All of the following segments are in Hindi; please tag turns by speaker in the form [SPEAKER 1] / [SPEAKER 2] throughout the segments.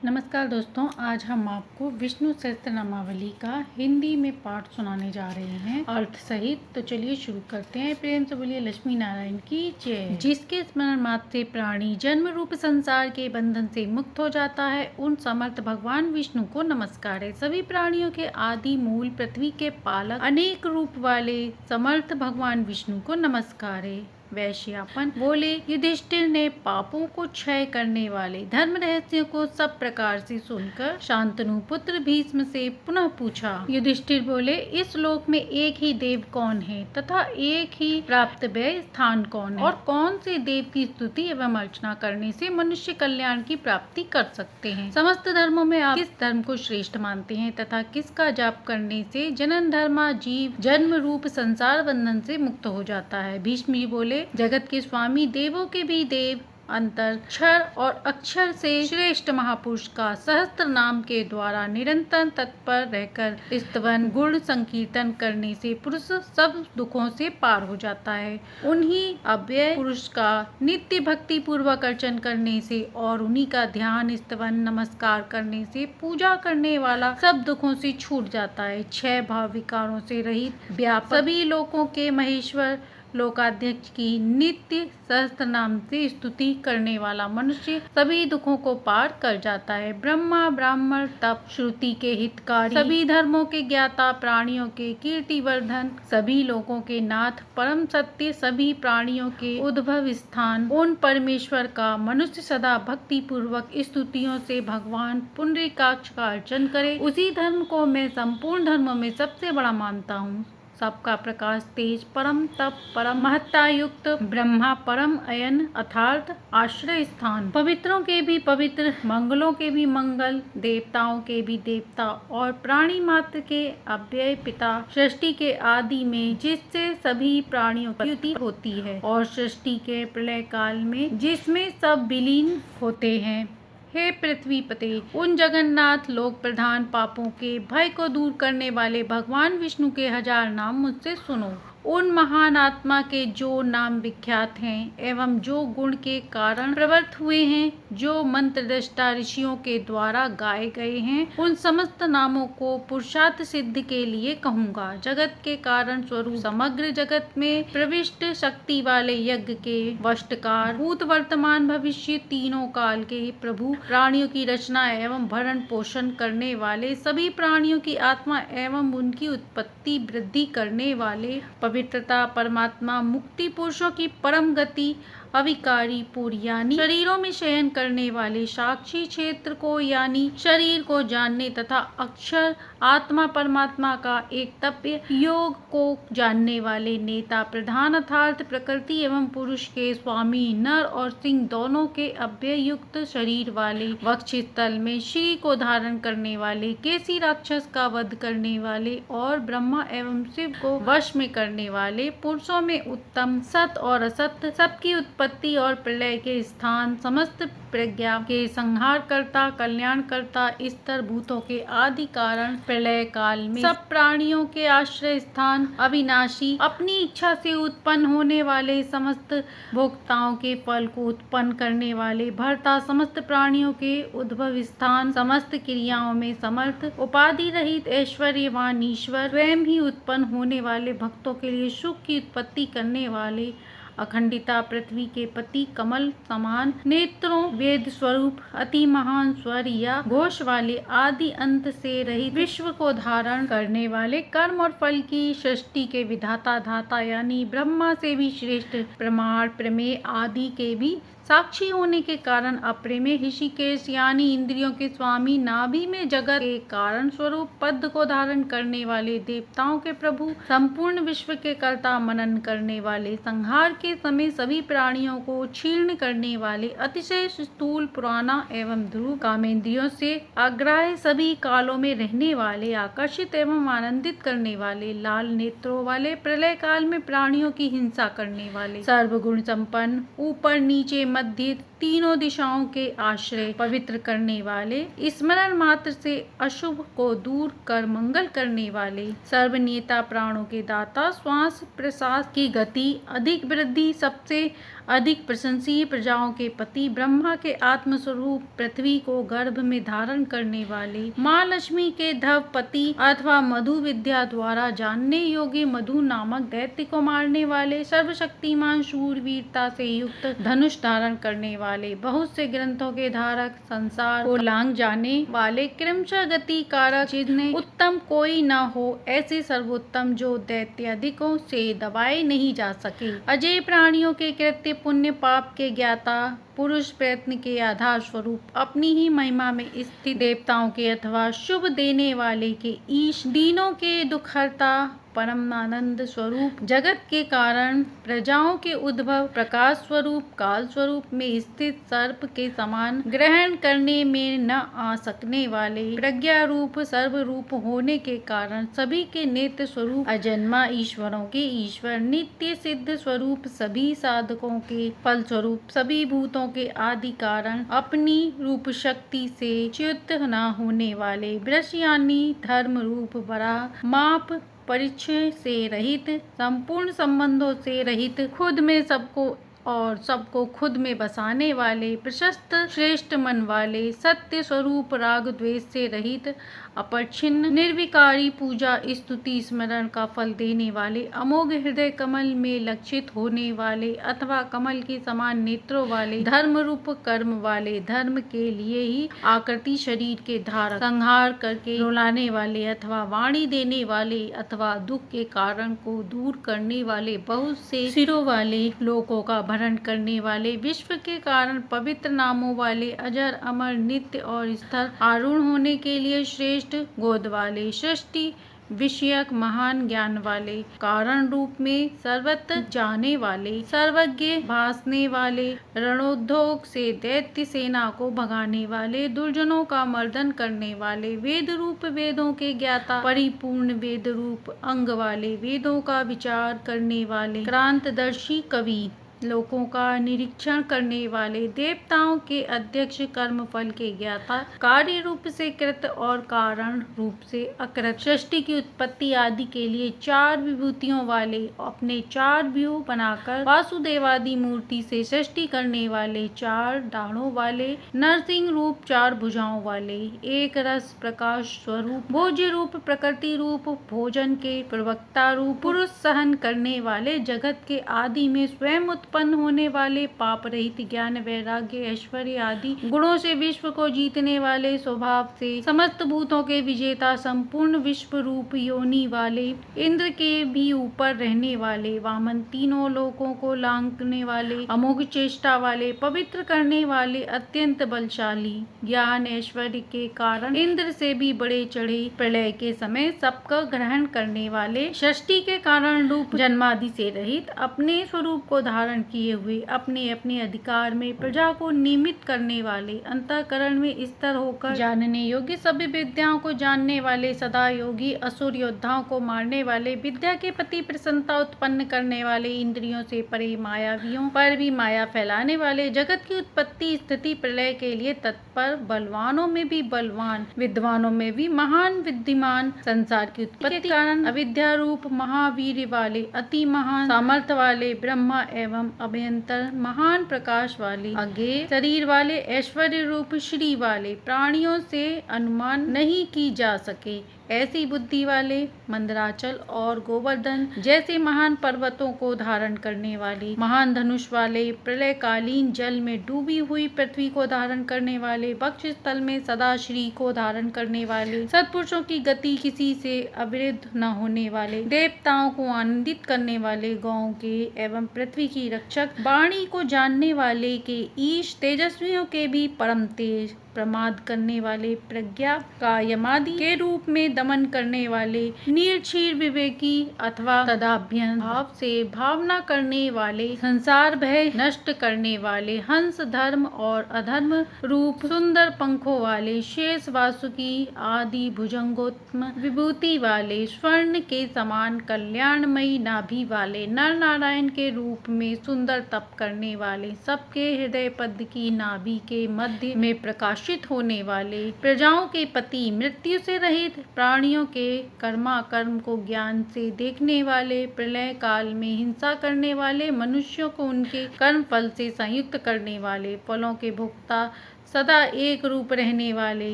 [SPEAKER 1] नमस्कार दोस्तों, आज हम आपको विष्णु सहस्त्रनामावली का हिंदी में पाठ सुनाने जा रहे हैं अर्थ सहित। तो चलिए शुरू करते हैं। प्रेम से बोलिए लक्ष्मी नारायण की जय। जिसके स्मरण मात्र से प्राणी जन्म रूप संसार के बंधन से मुक्त हो जाता है, उन समर्थ भगवान विष्णु को नमस्कार है। सभी प्राणियों के आदि मूल, पृथ्वी के पालक, अनेक रूप वाले समर्थ भगवान विष्णु को नमस्कार है। वैश्यापन बोले, युधिष्ठिर ने पापों को क्षय करने वाले धर्म रहस्य को सब प्रकार से सुनकर शांतनु पुत्र भीष्म से पुनः पूछा। युधिष्ठिर बोले, इस लोक में एक ही देव कौन है तथा एक ही प्राप्त व्यय स्थान कौन है, और कौन से देव की स्तुति एवं अर्चना करने से मनुष्य कल्याण की प्राप्ति कर सकते हैं। समस्त धर्मों में आप किस धर्म को श्रेष्ठ मानते हैं तथा किसका जाप करने से जनन धर्मा जीव जन्म रूप संसार बंधन से मुक्त हो जाता है। भीष्म जी बोले, जगत के स्वामी, देवों के भी देव, अंतर क्षर और अक्षर से श्रेष्ठ महापुरुष का सहस्त्र नाम के द्वारा निरंतर तत्पर रहकर स्तवन गुण संकीर्तन करने से पुरुष सब दुखों से पार हो जाता है। उन्हीं अव्यय पुरुष का नित्य भक्ति पूर्वक अर्चन करने से और उन्हीं का ध्यान स्तवन नमस्कार करने से पूजा करने वाला सब दुखों से छूट जाता है। 6 भाव विकारों से रहित व्यापक सभी लोकों के महेश्वर लोकाध्यक्ष की नित्य सहस्त्र नाम से स्तुति करने वाला मनुष्य सभी दुखों को पार कर जाता है। ब्रह्मा ब्राह्मण तप श्रुति के हितकारी, सभी धर्मों के ज्ञाता, प्राणियों के कीर्तिवर्धन, सभी लोगों के नाथ, परम सत्य, सभी प्राणियों के उद्भव स्थान, उन परमेश्वर का मनुष्य सदा भक्ति पूर्वक स्तुतियों से भगवान पुंडरीकाक्ष का अर्चन करे, उसी धर्म को मैं संपूर्ण धर्मों में सबसे बड़ा मानता हूँ। सबका प्रकाश तेज, परम तप, परम महत्ता युक्त ब्रह्मा, परम अयन अर्थात आश्रय स्थान, पवित्रों के भी पवित्र, मंगलों के भी मंगल, देवताओं के भी देवता और प्राणी मात्र के अव्यय पिता, सृष्टि के आदि में जिससे सभी प्राणियों की युति होती है और सृष्टि के प्रलय काल में जिसमें सब विलीन होते हैं। हे पृथ्वी पते, उन जगन्नाथ लोक प्रधान पापों के भय को दूर करने वाले भगवान विष्णु के 1000 नाम मुझसे सुनो। उन महान आत्मा के जो नाम विख्यात हैं एवं जो गुण के कारण प्रवृत्त हुए हैं, जो मंत्र दृष्टा ऋषियों के द्वारा गाए गए हैं, उन समस्त नामों को पुरुषार्थ सिद्ध के लिए कहूँगा। जगत के कारण स्वरूप, समग्र जगत में प्रविष्ट शक्ति वाले, यज्ञ के वष्टकार, भूत वर्तमान भविष्य तीनों काल के प्रभु, प्राणियों की रचना एवं भरण पोषण करने वाले, सभी प्राणियों की आत्मा एवं उनकी उत्पत्ति वृद्धि करने वाले, पवित्रता, परमात्मा, मुक्ति, पुरुषों की परम गति, अविकारी पूर्व यानी शरीरों में शयन करने वाले, साक्षी क्षेत्र को यानी शरीर को जानने तथा अक्षर आत्मा परमात्मा का एक तप्य योग को जानने वाले, नेता, प्रधान अर्थात प्रकृति एवं पुरुष के स्वामी, नर और सिंह दोनों के अव्यय युक्त शरीर वाले, वक्षस्थल में श्री को धारण करने वाले, केसी राक्षस का वध करने वाले और ब्रह्मा एवं शिव को वश में करने वाले, पुरुषों में उत्तम, सत और असत, सबकी उत्पत्ति और प्रलय के स्थान, समस्त प्रज्ञा के संहार करता, कल्याण करता, स्तर भूतों के आदि कारण, प्रलय काल में सब प्राणियों के आश्रय स्थान, अविनाशी, अपनी इच्छा से उत्पन्न होने वाले, समस्त भोक्ताओं के फल को उत्पन्न करने वाले, भरता, समस्त प्राणियों के उद्भव स्थान, समस्त क्रियाओं में समर्थ, उपाधि रहित, ऐश्वर्यवान ईश्वर, स्वयं ही उत्पन्न होने वाले, भक्तों के लिए सुख की उत्पत्ति करने वाले, अखंडिता, पृथ्वी के पति, कमल समान नेत्रों, वेद स्वरूप, अति महान स्वर या घोष वाले, आदि अंत से रहित, विश्व को धारण करने वाले, कर्म और फल की सृष्टि के विधाता, धाता यानी ब्रह्मा से भी श्रेष्ठ, प्रमाण, प्रमेय आदि के भी साक्षी होने के कारण अप्रेमेय, ऋषिकेश यानी इंद्रियों के स्वामी, नाभि में जगत के कारण स्वरूप, पद को धारण करने वाले, देवताओं के प्रभु, संपूर्ण विश्व के कर्ता, मनन करने वाले, संहार के समय सभी प्राणियों को क्षीर्ण करने वाले, अतिशय स्थूल, पुराना एवं ध्रुव, कामेंद्रियों से अग्राह्य, सभी कालों में रहने वाले, आकर्षित एवं आनंदित करने वाले, लाल नेत्रों वाले, प्रलय काल में प्राणियों की हिंसा करने वाले, सर्वगुण संपन्न, ऊपर नीचे मध्य तीनों दिशाओं के आश्रय, पवित्र करने वाले, स्मरण मात्र से अशुभ को दूर कर मंगल करने वाले, सर्वनेता, प्राणों के दाता, श्वास प्रश्वास की गति, अधिक वृद्धि, सबसे अधिक प्रशंसीय, प्रजाओं के पति, ब्रह्मा के आत्मस्वरूप, पृथ्वी को गर्भ में धारण करने वाले, माँ लक्ष्मी के धवपति अथवा मधु विद्या द्वारा जानने योग्य मधु नामक दैत्य को मारने वाले, सर्वशक्तिमान, शूरवीरता से युक्त, धनुष धारण करने वाले, बहुत से ग्रंथों के धारक, संसार को लांघ जाने वाले, क्रमशः गति कारक, जिन्हें उत्तम कोई न हो ऐसे सर्वोत्तम, जो दैत्यादिकों से दबाए नहीं जा सके, अजय, प्राणियों के कृत्य, पुण्य पाप के ज्ञाता, पुरुष प्रयत्न के आधार स्वरूप, अपनी ही महिमा में स्थित, देवताओं के अथवा शुभ देने वाले के ईश, दीनों के दुखहर्ता, परमानंद स्वरूप, जगत के कारण, प्रजाओं के उद्भव, प्रकाश स्वरूप, काल स्वरूप में स्थित, सर्प के समान ग्रहण करने में न आ सकने वाले, प्रज्ञा रूप, सर्व रूप होने के कारण, सभी के नेत्र स्वरूप, अजन्मा, ईश्वरों के ईश्वर, नित्य सिद्ध स्वरूप, सभी साधकों के फल स्वरूप, सभी भूतों के आदि कारण, अपनी रूप शक्ति से च्युत न होने वाले, वृष यानी धर्म रूप, वराह, माप परिचय से रहित, संपूर्ण संबंधों से रहित, खुद में सबको और सबको खुद में बसाने वाले, प्रशस्त श्रेष्ठ मन वाले, सत्य स्वरूप, राग द्वेष से रहित, अपरिच्छिन्न, निर्विकारी, पूजा स्तुति स्मरण का फल देने वाले, अमोघ हृदय, कमल में लक्षित होने वाले अथवा कमल के समान नेत्रों वाले, धर्म रूप कर्म वाले, धर्म के लिए ही आकृति शरीर के धारक, संहार करके रुलाने वाले अथवा वाणी देने वाले अथवा दुख के कारण को दूर करने वाले, बहुत से सिरों वाले, लोकों का भरण करने वाले, विश्व के कारण, पवित्र नामों वाले, अजर अमर, नित्य और स्थिर, आरूढ़ होने के लिए श्रेष्ठ गोद वाले, सृष्टि विषयक महान ज्ञान वाले, कारण रूप में सर्वत्र जाने वाले, सर्वज्ञ भासने वाले, रणोद्योग से दैत्य सेना को भगाने वाले, दुर्जनों का मर्दन करने वाले, वेद रूप, वेदों के ज्ञाता, परिपूर्ण वेद रूप अंग वाले, वेदों का विचार करने वाले, क्रांतदर्शी कवि, लोकों का निरीक्षण करने वाले, देवताओं के अध्यक्ष, कर्म फल के ज्ञाता, कार्य रूप से कृत और कारण रूप से अकृत, सृष्टि की उत्पत्ति आदि के लिए चार विभूतियों वाले, अपने चार व्यूह बनाकर वासुदेवादि मूर्ति से सृष्टि करने वाले, चार डाढ़ों वाले, नरसिंह रूप, चार भुजाओं वाले, एक रस प्रकाश स्वरूप, भोज्य रूप, प्रकृति रूप, भोजन के प्रवक्ता रूप, पुरुष सहन करने वाले, जगत के आदि में स्वयं उत्पन्न होने वाले, पाप रहित, ज्ञान वैराग्य ऐश्वर्य आदि गुणों से विश्व को जीतने वाले, स्वभाव से समस्त भूतों के विजेता, संपूर्ण विश्व रूप योनि वाले, इंद्र के भी ऊपर रहने वाले, वामन, तीनों लोकों को लांघने वाले, अमोघ चेष्टा वाले, पवित्र करने वाले, अत्यंत बलशाली, ज्ञान ऐश्वर्य के कारण इंद्र से भी बड़े चढ़े, प्रलय के समय सबका ग्रहण करने वाले, सृष्टि के कारण रूप जन्मादि से रहित, अपने स्वरूप को धारण किए हुए, अपने अपने अधिकार में प्रजा को नियमित करने वाले, अंतःकरण में स्थिर होकर जानने योग्य, सभी विद्याओं को जानने वाले, सदा योगी, असुर योद्धाओं को मारने वाले, विद्या के प्रति प्रसन्नता उत्पन्न करने वाले, इंद्रियों से परे, मायावियों पर भी माया फैलाने वाले, जगत की उत्पत्ति स्थिति प्रलय के लिए तत्पर, बलवानों में भी बलवान, विद्वानों में भी महान विद्यमान, संसार की उत्पत्ति के कारण अविद्या रूप महावीर वाले, अति महान सामर्थ्य वाले, ब्रह्मा एवं अभयंतर महान प्रकाश वाले, अज्ञेय शरीर वाले, ऐश्वर्य रूप श्री वाले, प्राणियों से अनुमान नहीं की जा सके ऐसी बुद्धि वाले, मंदराचल और गोवर्धन जैसे महान पर्वतों को धारण करने वाले, महान धनुष वाले, प्रलयकालीन जल में डूबी हुई पृथ्वी को धारण करने वाले, वक्ष स्थल में सदा श्री को धारण करने वाले, सत्पुरुषों की गति किसी से अविरुद्ध न होने वाले, देवताओं को आनंदित करने वाले, गौओं के एवं पृथ्वी की रक्षक, वाणी को जानने वाले के ईश, तेजस्वियों के भी परम तेज, प्रमाद करने वाले, प्रज्ञा का यमादि के रूप में दमन करने वाले, निर्क्षीर विवेकी अथवा तदाभ्यन भाव से भावना करने वाले, संसार भय नष्ट करने वाले, हंस धर्म और अधर्म रूप सुंदर पंखों वाले, शेष वासुकी आदि भुजंगोत्तम विभूति वाले, स्वर्ण के समान कल्याणमयी नाभि वाले, नर नारायण के रूप में सुंदर तप करने वाले, सबके हृदय पद की नाभि के मध्य में प्रकाशित होने वाले, प्रजाओं के पति, मृत्यु से रहित, प्राणियों के कर्माकर्म को ज्ञान से देखने वाले, प्रलय काल में हिंसा करने वाले, मनुष्यों को उनके कर्म फल से संयुक्त करने वाले, फलों के भोक्ता, सदा एक रूप रहने वाले,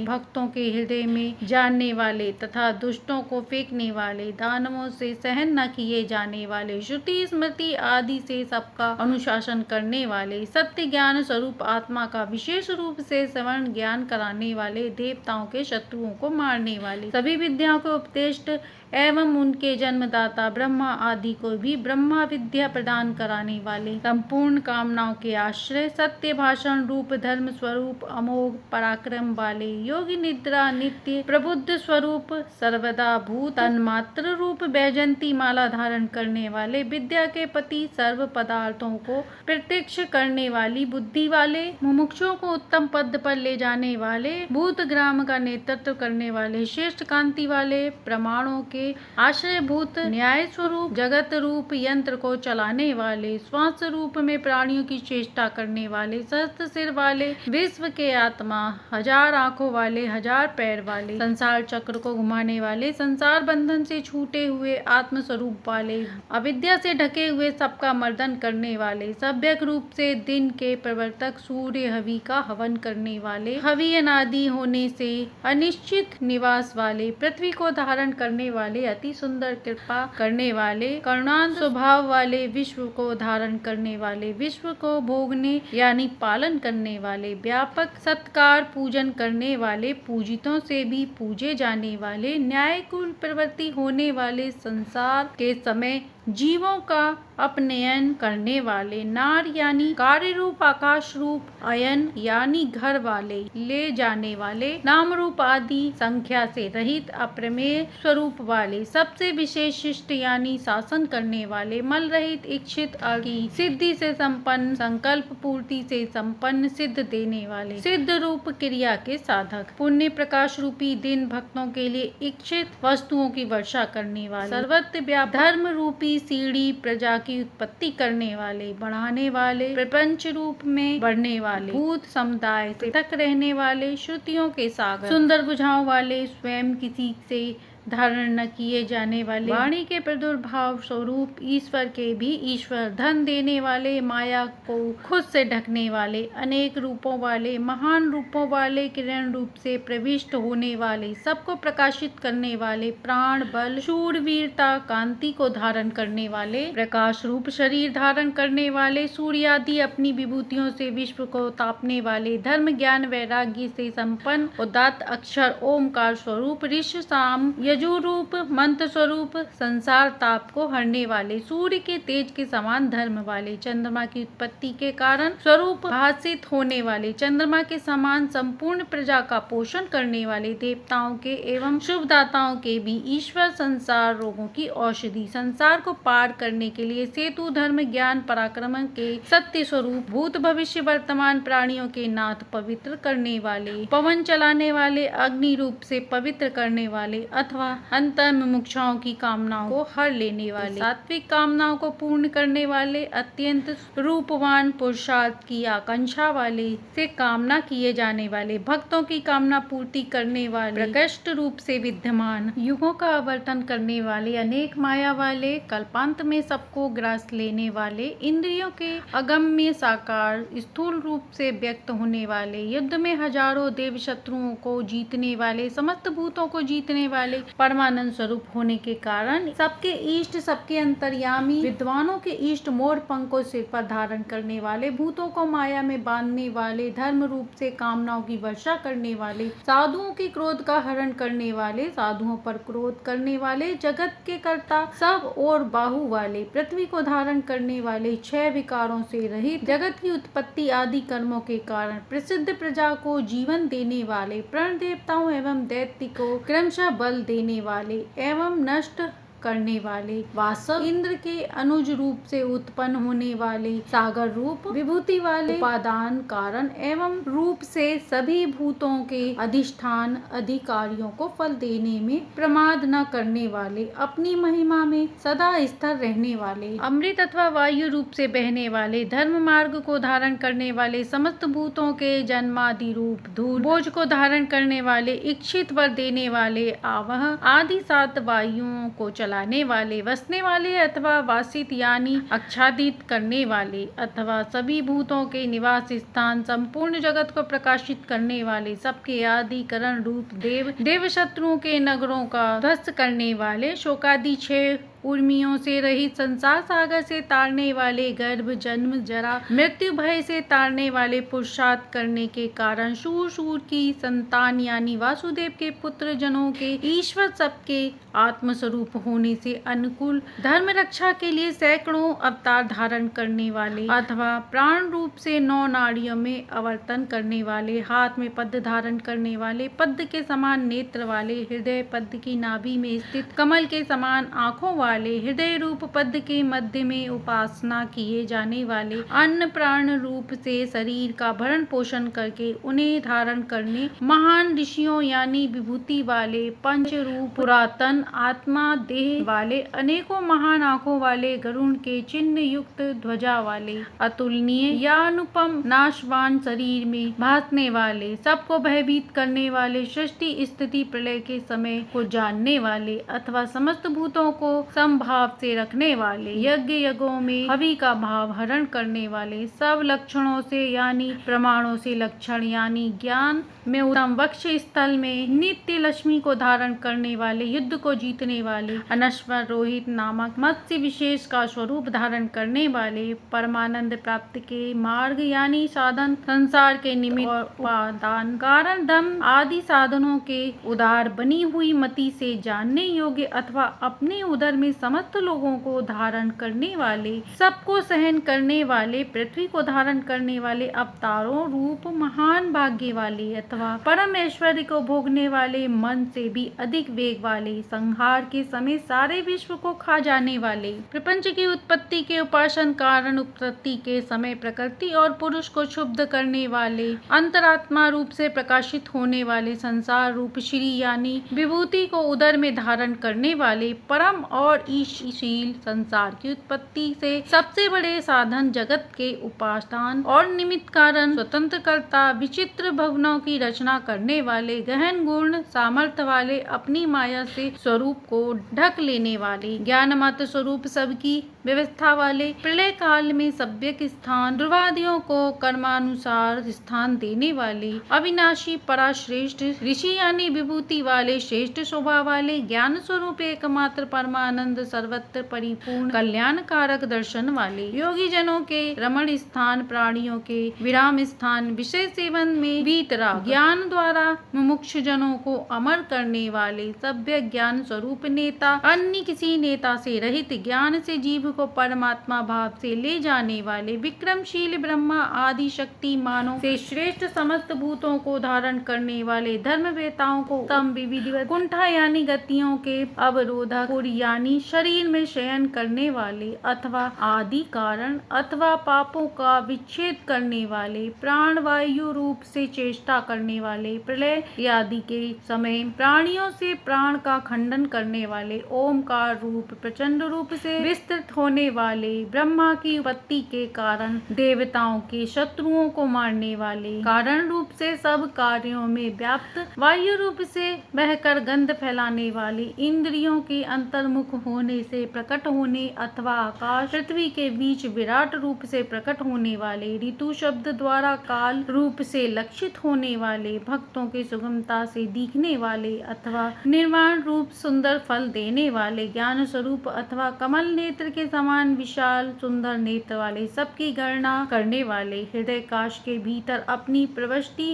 [SPEAKER 1] भक्तों के हृदय में जानने वाले तथा दुष्टों को फेंकने वाले, दानवों से सहन न किए जाने वाले, श्रुति स्मृति आदि से सबका अनुशासन करने वाले, सत्य ज्ञान स्वरूप आत्मा का विशेष रूप से श्रवण ज्ञान कराने वाले, देवताओं के शत्रुओं को मारने वाले, सभी विद्याओं के उपदेष्ट एवं उनके जन्मदाता ब्रह्मा आदि को भी ब्रह्मा विद्या प्रदान कराने वाले, संपूर्ण कामनाओं के आश्रय, सत्य भाषण रूप धर्म स्वरूप अमोघ पराक्रम वाले, योगी निद्रा नित्य प्रबुद्ध स्वरूप, सर्वदा भूत तन्मात्र रूप, बैजंती माला धारण करने वाले, विद्या के पति, सर्व पदार्थों को प्रत्यक्ष करने वाली बुद्धि वाले, मुमुक्षुओं को उत्तम पद पर ले जाने वाले, भूत ग्राम का नेतृत्व करने वाले, श्रेष्ठ कांति वाले, प्रमाणों के आश्रयभूत, न्याय स्वरूप, जगत रूप यंत्र को चलाने वाले, श्वास रूप में प्राणियों की चेष्टा करने वाले, सहस्त्र सिर वाले, विश्व के आत्मा, हजार आंखों वाले, हजार पैर वाले, संसार चक्र को घुमाने वाले, संसार बंधन से छूटे हुए आत्म स्वरूप वाले, अविद्या से ढके हुए सबका मर्दन करने वाले, सभ्यक रूप से दिन के प्रवर्तक, सूर्य हवि का हवन करने वाले, हवि अनादि होने से अनिश्चित निवास वाले, पृथ्वी को धारण करने वाले, अति सुंदर कृपा करने वाले, करुणांत स्वभाव वाले, विश्व को धारण करने वाले, विश्व को भोगने यानी पालन करने वाले, व्यापक सत्कार पूजन करने वाले, पूजितों से भी पूजे जाने वाले, न्यायकुल प्रवृत्ति होने वाले, संसार के समय जीवों का अपनयन करने वाले, नार यानी कार्य रूप, आकाश रूप, अयन यानी घर वाले, ले जाने वाले, नाम रूप आदि संख्या से रहित अप्रमेय स्वरूप वाले, सबसे विशेष शिष्ट यानी शासन करने वाले, मल रहित, इच्छित की सिद्धि से संपन्न, संकल्प पूर्ति से संपन्न, सिद्ध देने वाले, सिद्ध रूप क्रिया के साधक, पुण्य प्रकाश रूपी दिन भक्तों के लिए इच्छित वस्तुओं की वर्षा करने वाले, सर्वत्र व्यापक धर्म रूपी सीढ़ी, प्रजा की उत्पत्ति करने वाले, बढ़ाने वाले, प्रपंच रूप में बढ़ने वाले, भूत समुदाय से पृथक रहने वाले, श्रुतियों के सागर, सुंदर बुझाव वाले, स्वयं किसी से धारण न किए जाने वाले, वाणी के प्रादुर्भाव स्वरूप ईश्वर के भी ईश्वर, धन देने वाले, माया को खुद से ढकने वाले, अनेक रूपों वाले, महान रूपों वाले, किरण रूप से प्रविष्ट होने वाले, सबको प्रकाशित करने वाले, प्राण बल, शूरवीरता, कांति को धारण करने वाले, प्रकाश रूप शरीर धारण करने वाले, सूर्य आदि अपनी विभूतियों से विश्व को तापने वाले, धर्म ज्ञान वैराग्य से संपन्न, उदात्त अक्षर ओमकार स्वरूप, ऋष साम यजु रूप, मंत्र स्वरूप, संसार ताप को हरने वाले, सूर्य के तेज के समान धर्म वाले, चंद्रमा की उत्पत्ति के कारण स्वरूप भाषित होने वाले, चंद्रमा के समान संपूर्ण प्रजा का पोषण करने वाले, देवताओं के एवं शुभदाताओं के भी ईश्वर, संसार रोगों की औषधि, संसार को पार करने के लिए सेतु, धर्म ज्ञान पराक्रम के सत्य स्वरूप, भूत भविष्य वर्तमान प्राणियों के नाथ, पवित्र करने वाले, पवन चलाने वाले, अग्नि रूप से पवित्र करने वाले अथवा अंतर मुमुक्षुओं की कामनाओं को हर लेने वाले, सात्विक कामनाओं को पूर्ण करने वाले, अत्यंत रूपवान, पुरुषार्थ की आकांक्षा वाले, से कामना किए जाने वाले, भक्तों की कामना पूर्ति करने वाले, प्रकृष्ट रूप से विद्यमान, युगों का आवर्तन करने वाले, अनेक माया वाले, कल्पांत में सबको ग्रास लेने वाले, इंद्रियों के अगम्य साकार स्थूल रूप से व्यक्त होने वाले, युद्ध में हजारों देव शत्रुओं को जीतने वाले, समस्त भूतों को जीतने वाले, परमानंद स्वरूप होने के कारण सबके इष्ट, सबके अंतर्यामी, विद्वानों के इष्ट, मोर पंख को सिर पर धारण करने वाले, भूतों को माया में बांधने वाले, धर्म रूप से कामनाओं की वर्षा करने वाले, साधुओं के क्रोध का हरण करने वाले, साधुओं पर क्रोध करने वाले, जगत के कर्ता, सब और बाहु वाले, पृथ्वी को धारण करने वाले, 6 विकारों से रहित, जगत की उत्पत्ति आदि कर्मों के कारण प्रसिद्ध प्रजा को जीवन देने वाले, प्रण देवताओं एवं दैत्य को क्रमशः बल देने वाले एवं नष्ट करने वाले, वासव इंद्र के अनुज रूप से उत्पन्न होने वाले, सागर रूप विभूति वाले, उपादान कारण एवं रूप से सभी भूतों के अधिष्ठान अधिकारियों को फल देने में प्रमाद न करने वाले, अपनी महिमा में सदा स्थिर रहने वाले, अमृत अथवा वायु रूप से बहने वाले, धर्म मार्ग को धारण करने वाले, समस्त भूतों के जन्मादि रूप धूल बोझ को धारण करने वाले, इच्छित वर देने वाले, आवह आदि 7 वायुओं को चलाने वाले, वसने वाले अथवा वासित यानी आच्छादित करने वाले अथवा सभी भूतों के निवास स्थान, संपूर्ण जगत को प्रकाशित करने वाले, सबके आदि करण रूप देव, देव शत्रुओं के नगरों का ध्वस्त करने वाले, शोकादि 6 उर्मियों से रहित, संसार सागर से तारने वाले, गर्भ जन्म जरा मृत्यु भय से तारने वाले, पुरुषार्थ करने के कारण शूर की संतान यानी वासुदेव के पुत्र जनों के ईश्वर, सबके आत्मस्वरूप होने से अनुकूल, धर्म रक्षा के लिए सैकड़ों अवतार धारण करने वाले अथवा प्राण रूप से 9 नाड़ियों में अवर्तन करने वाले, हाथ में पद्म धारण करने वाले, पद्म के समान नेत्र वाले, हृदय पद्म की नाभि में स्थित कमल के समान आँखों वाले, हृदय रूप पद्म के मध्य में उपासना किए जाने वाले, अन्न प्राण रूप से शरीर का भरण पोषण करके उन्हें धारण करने महान ऋषियों यानी विभूति वाले, पंच रूप पुरातन आत्मा देह वाले, अनेकों महान आँखों वाले, गरुण के चिन्ह युक्त ध्वजा वाले, अतुलनीय या अनुपम नाशवान शरीर में भासने वाले, सबको भयभीत करने वाले, सृष्टि स्थिति प्रलय के समय को जानने वाले अथवा समस्त भूतों को समभाव से रखने वाले, यज्ञ यज्ञों में हवि का भाव हरण करने वाले, सब लक्षणों से यानी प्रमाणों से लक्षण यानी ज्ञान में उत्तम, वक्ष स्थल में नित्य लक्ष्मी को धारण करने वाले, युद्ध को जीतने वाले, अनश्वर रोहित नामक मत्स्य विशेष का स्वरूप धारण करने वाले, परमानंद प्राप्ति के मार्ग यानी साधन, संसार के निमित्त और उपादान कारण धम आदि साधनों के उदार बनी हुई मति से जानने योग्य अथवा अपने उदर में समस्त लोगों को धारण करने वाले, सबको सहन करने वाले, पृथ्वी को धारण करने वाले, अवतारों रूप महान भाग्य वाले अथवा परम ऐश्वर्य को भोगने वाले, मन से भी अधिक वेग वाले, संहार के समय सारे विश्व को खा जाने वाले, प्रपंच की उत्पत्ति के उपासन कारण उत्पत्ति के समय प्रकृति और पुरुष को क्षुब्ध करने वाले, अंतरात्मा रूप से प्रकाशित होने वाले, संसार रूप श्री यानी विभूति को उदर में धारण करने वाले, परम और ईशशील, संसार की उत्पत्ति से सबसे बड़े साधन, जगत के उपादान और निमित्त कारण, स्वतंत्र कर्ता, विचित्र भवनों की रचना करने वाले, गहन गुण सामर्थ्य वाले, अपनी माया से स्वरूप को ढक लेने वाले, ज्ञान मात्र स्वरूप सबकी व्यवस्था वाले, प्रलय काल में सभ्यक स्थान, ध्रुवादियों को कर्मानुसार स्थान देने वाले, अविनाशी पराश्रेष्ठ ऋषि यानी विभूति वाले, श्रेष्ठ शोभा वाले, ज्ञान स्वरूप एकमात्र परमानंद, सर्वत्र परिपूर्ण कल्याणकारक दर्शन वाले, योगी जनों के रमण स्थान, प्राणियों के विराम स्थान, विषय सेवन में वीतराग, ज्ञान द्वारा मुमुक्ष जनों को अमर करने वाले, सभ्य ज्ञान स्वरूप नेता, अन्य किसी नेता से रहित, ज्ञान से जीव को परमात्मा भाव से ले जाने वाले, विक्रमशील ब्रह्मा आदि शक्ति मानों से श्रेष्ठ, समस्त भूतों को धारण करने वाले, धर्म वेताओं को तम विविधिवत कुंठा यानी गतियों के अवरोधक यानी शरीर में शयन करने वाले अथवा आदि कारण अथवा पापों का विच्छेद करने वाले, प्राण वायु रूप से चेष्टा करने वाले, प्रलय आदि के समय प्राणियों से प्राण का खंडन करने वाले, ओमकार रूप प्रचंड रूप से विस्तृत होने वाले, ब्रह्मा की उत्पत्ति के कारण देवताओं के शत्रुओं को मारने वाले, कारण रूप से सब कार्यों में व्याप्त, वायु रूप से बहकर गंध फैलाने वाले, इंद्रियों के अंतर्मुख होने से प्रकट होने अथवा आकाश पृथ्वी के बीच विराट रूप से प्रकट होने वाले, ऋतु शब्द द्वारा काल रूप से लक्षित होने वाले, भक्तों के सुगमता से दिखने वाले अथवा निर्वाण रूप सुंदर फल देने वाले, ज्ञान स्वरूप अथवा कमल नेत्र के समान विशाल सुंदर नेत्र वाले, सबकी गणना करने वाले, हृदय काश के भीतर अपनी प्रवष्टि